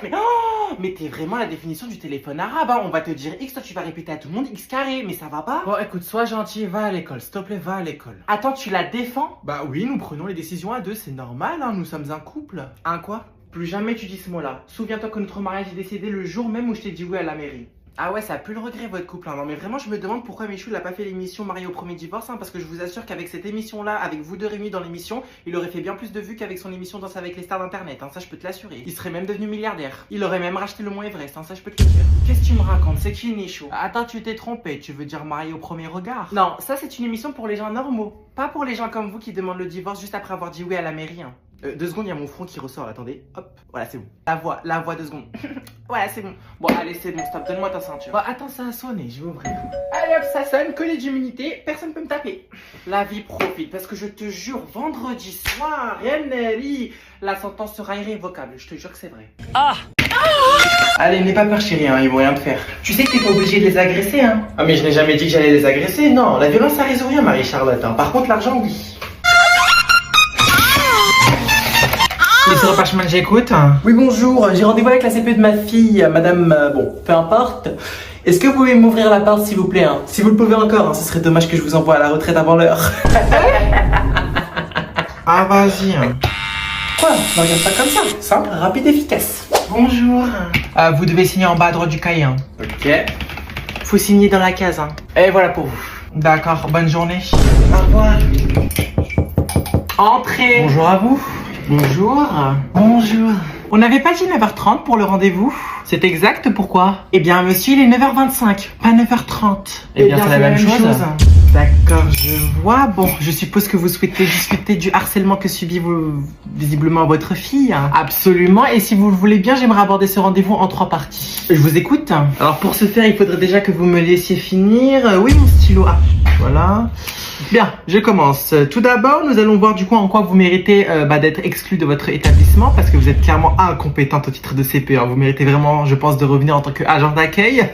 Mais t'es vraiment la définition du téléphone arabe, hein. On va te dire X, toi tu vas répéter à tout le monde X carré, mais ça va pas? Bon, écoute, sois gentil, va à l'école, s'il te plaît, va à l'école. Attends, tu la défends? Bah oui, nous prenons les décisions à deux, c'est normal, hein, nous sommes un couple. Un quoi? Plus jamais tu dis ce mot-là. Souviens-toi que notre mariage est décédé le jour même où je t'ai dit oui à la mairie. Ah ouais, ça a plus le regret votre couple, hein. Non mais vraiment je me demande pourquoi Michou n'a pas fait l'émission Marié au premier divorce, hein, parce que je vous assure qu'avec cette émission là, avec vous deux réunis dans l'émission, il aurait fait bien plus de vues qu'avec son émission Danse avec les stars d'internet, hein, ça je peux te l'assurer. Il serait même devenu milliardaire. Il aurait même racheté le mont Everest, hein, ça je peux te le dire. Qu'est-ce que tu me racontes? C'est qui Michou? Attends, tu t'es trompé, tu veux dire Marié au premier regard? Non, ça c'est une émission pour les gens normaux, pas pour les gens comme vous qui demandent le divorce juste après avoir dit oui à la mairie, hein. 2 secondes, il y a mon front qui ressort, attendez. Hop, voilà, c'est bon. La voix, 2 secondes. Voilà, c'est bon. Bon, allez, c'est bon, stop, donne-moi ta ceinture. Bon, attends, ça a sonné, je vais ouvrir. Allez hop, ça sonne, collier d'immunité, personne peut me taper. La vie profite, parce que je te jure, vendredi soir, Henry, la sentence sera irrévocable, je te jure que c'est vrai. Allez, n'aie pas peur chérie, hein, ils vont rien te faire. Tu sais que t'es pas obligé de les agresser, hein. Ah mais je n'ai jamais dit que j'allais les agresser, non. La violence ça résout rien, Marie-Charlotte, hein. Par contre l'argent, oui. Lycée Reparchman, j'écoute. Oui bonjour, j'ai rendez-vous avec la CPE de ma fille, madame, bon, peu importe. Est-ce que vous pouvez m'ouvrir la porte s'il vous plaît, hein. Si vous le pouvez encore, hein, ce serait dommage que je vous envoie à la retraite avant l'heure. Ah, vas-y. Quoi? Ne regarde pas comme ça, simple, rapide, efficace. Bonjour. Vous devez signer en bas à droite du cahier. Hein. Ok. Faut signer dans la case. Hein. Et voilà pour vous. D'accord, bonne journée. Au revoir. Entrez. Bonjour à vous. Bonjour. Bonjour. On n'avait pas dit 9h30 pour le rendez-vous? C'est exact, pourquoi? Eh bien, monsieur, il est 9h25, pas 9h30. Eh bien, c'est la même chose. D'accord, je vois. Bon, je suppose que vous souhaitez discuter du harcèlement que subit visiblement votre fille. Absolument. Et si vous le voulez bien, j'aimerais aborder ce rendez-vous en 3 parties. Je vous écoute. Alors, pour ce faire, il faudrait déjà que vous me laissiez finir. Oui, mon stylo. Ah, voilà. Bien, je commence. Tout d'abord, nous allons voir du coup en quoi vous méritez d'être exclu de votre établissement parce que vous êtes clairement incompétente au titre de CPE. Vous méritez vraiment, je pense, de revenir en tant qu'agent d'accueil.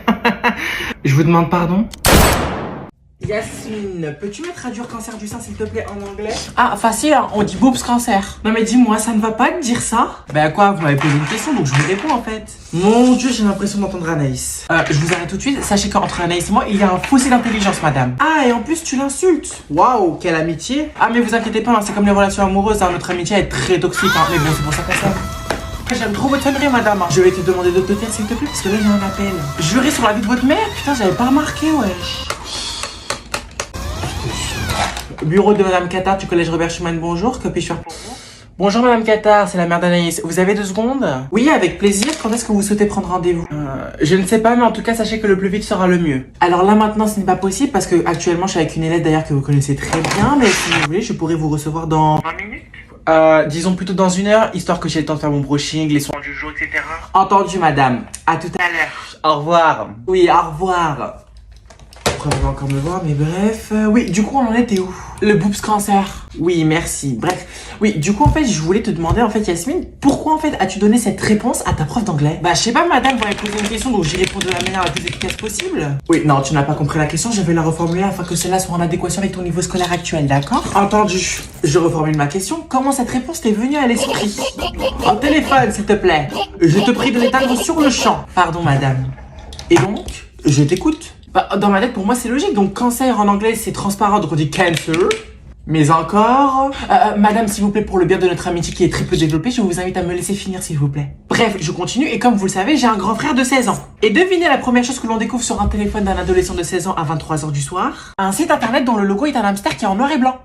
Je vous demande pardon. Yasmine, peux-tu me traduire cancer du sein s'il te plaît en anglais? Ah, facile, hein, on dit boobs cancer. Non mais dis-moi, ça ne va pas de dire ça? Ben quoi, vous m'avez posé une question donc je vous réponds en fait. Mon Dieu, j'ai l'impression d'entendre Anaïs. Je vous arrête tout de suite, sachez qu'entre Anaïs et moi, il y a un fossé d'intelligence, madame. Ah, et en plus tu l'insultes. Waouh, quelle amitié. Ah mais vous inquiétez pas, hein, c'est comme les relations amoureuses, hein, notre amitié est très toxique, hein, mais bon, c'est pour ça qu'on s'aime. J'aime trop votre sonnerie, madame. Je vais te demander de te taire s'il te plaît parce que là j'ai un appel. Juré sur la vie de votre mère? Putain, j'avais pas remarqué, wesh. Bureau de Madame Qatar du collège Robert Schumann, bonjour, que puis-je faire pour vous? Bonjour Madame Qatar, c'est la mère d'Anaïs. Vous avez 2 secondes? Oui, avec plaisir. Quand est-ce que vous souhaitez prendre rendez-vous? Je ne sais pas, mais en tout cas, sachez que le plus vite sera le mieux. Alors là maintenant, ce n'est pas possible parce que actuellement, je suis avec une élève d'ailleurs que vous connaissez très bien, mais si vous voulez, je pourrais vous recevoir dans 20 minutes. Disons plutôt dans 1 heure, histoire que j'ai le temps de faire mon brushing, les soins du jour, etc. Entendu, madame. À tout à l'heure. Au revoir. Oui, au revoir. Après, vous allez encore me voir, mais bref. Oui, du coup, on en était où? Le boobs cancer. Oui, merci. Bref. Oui, du coup, en fait, je voulais te demander, en fait, Yasmine, pourquoi, en fait, as-tu donné cette réponse à ta prof d'anglais? Bah, je sais pas, madame, vous m'avez posé une question, donc j'y réponds de la manière la plus efficace possible. Oui, non, tu n'as pas compris la question, je vais la reformuler afin que cela soit en adéquation avec ton niveau scolaire actuel, d'accord? Entendu. Je reformule ma question. Comment cette réponse t'est venue à l'esprit? Au téléphone, s'il te plaît. Je te prie de l'éteindre sur le champ. Pardon, madame. Et donc, je t'écoute. Bah, dans ma tête, pour moi, c'est logique. Donc, cancer en anglais, c'est transparent, donc on dit cancer. Mais encore... madame, s'il vous plaît, pour le bien de notre amitié qui est très peu développée, je vous invite à me laisser finir, s'il vous plaît. Bref, je continue, et comme vous le savez, j'ai un grand frère de 16 ans. Et devinez la première chose que l'on découvre sur un téléphone d'un adolescent de 16 ans à 23h du soir? Un site internet dont le logo est un hamster qui est en noir et blanc.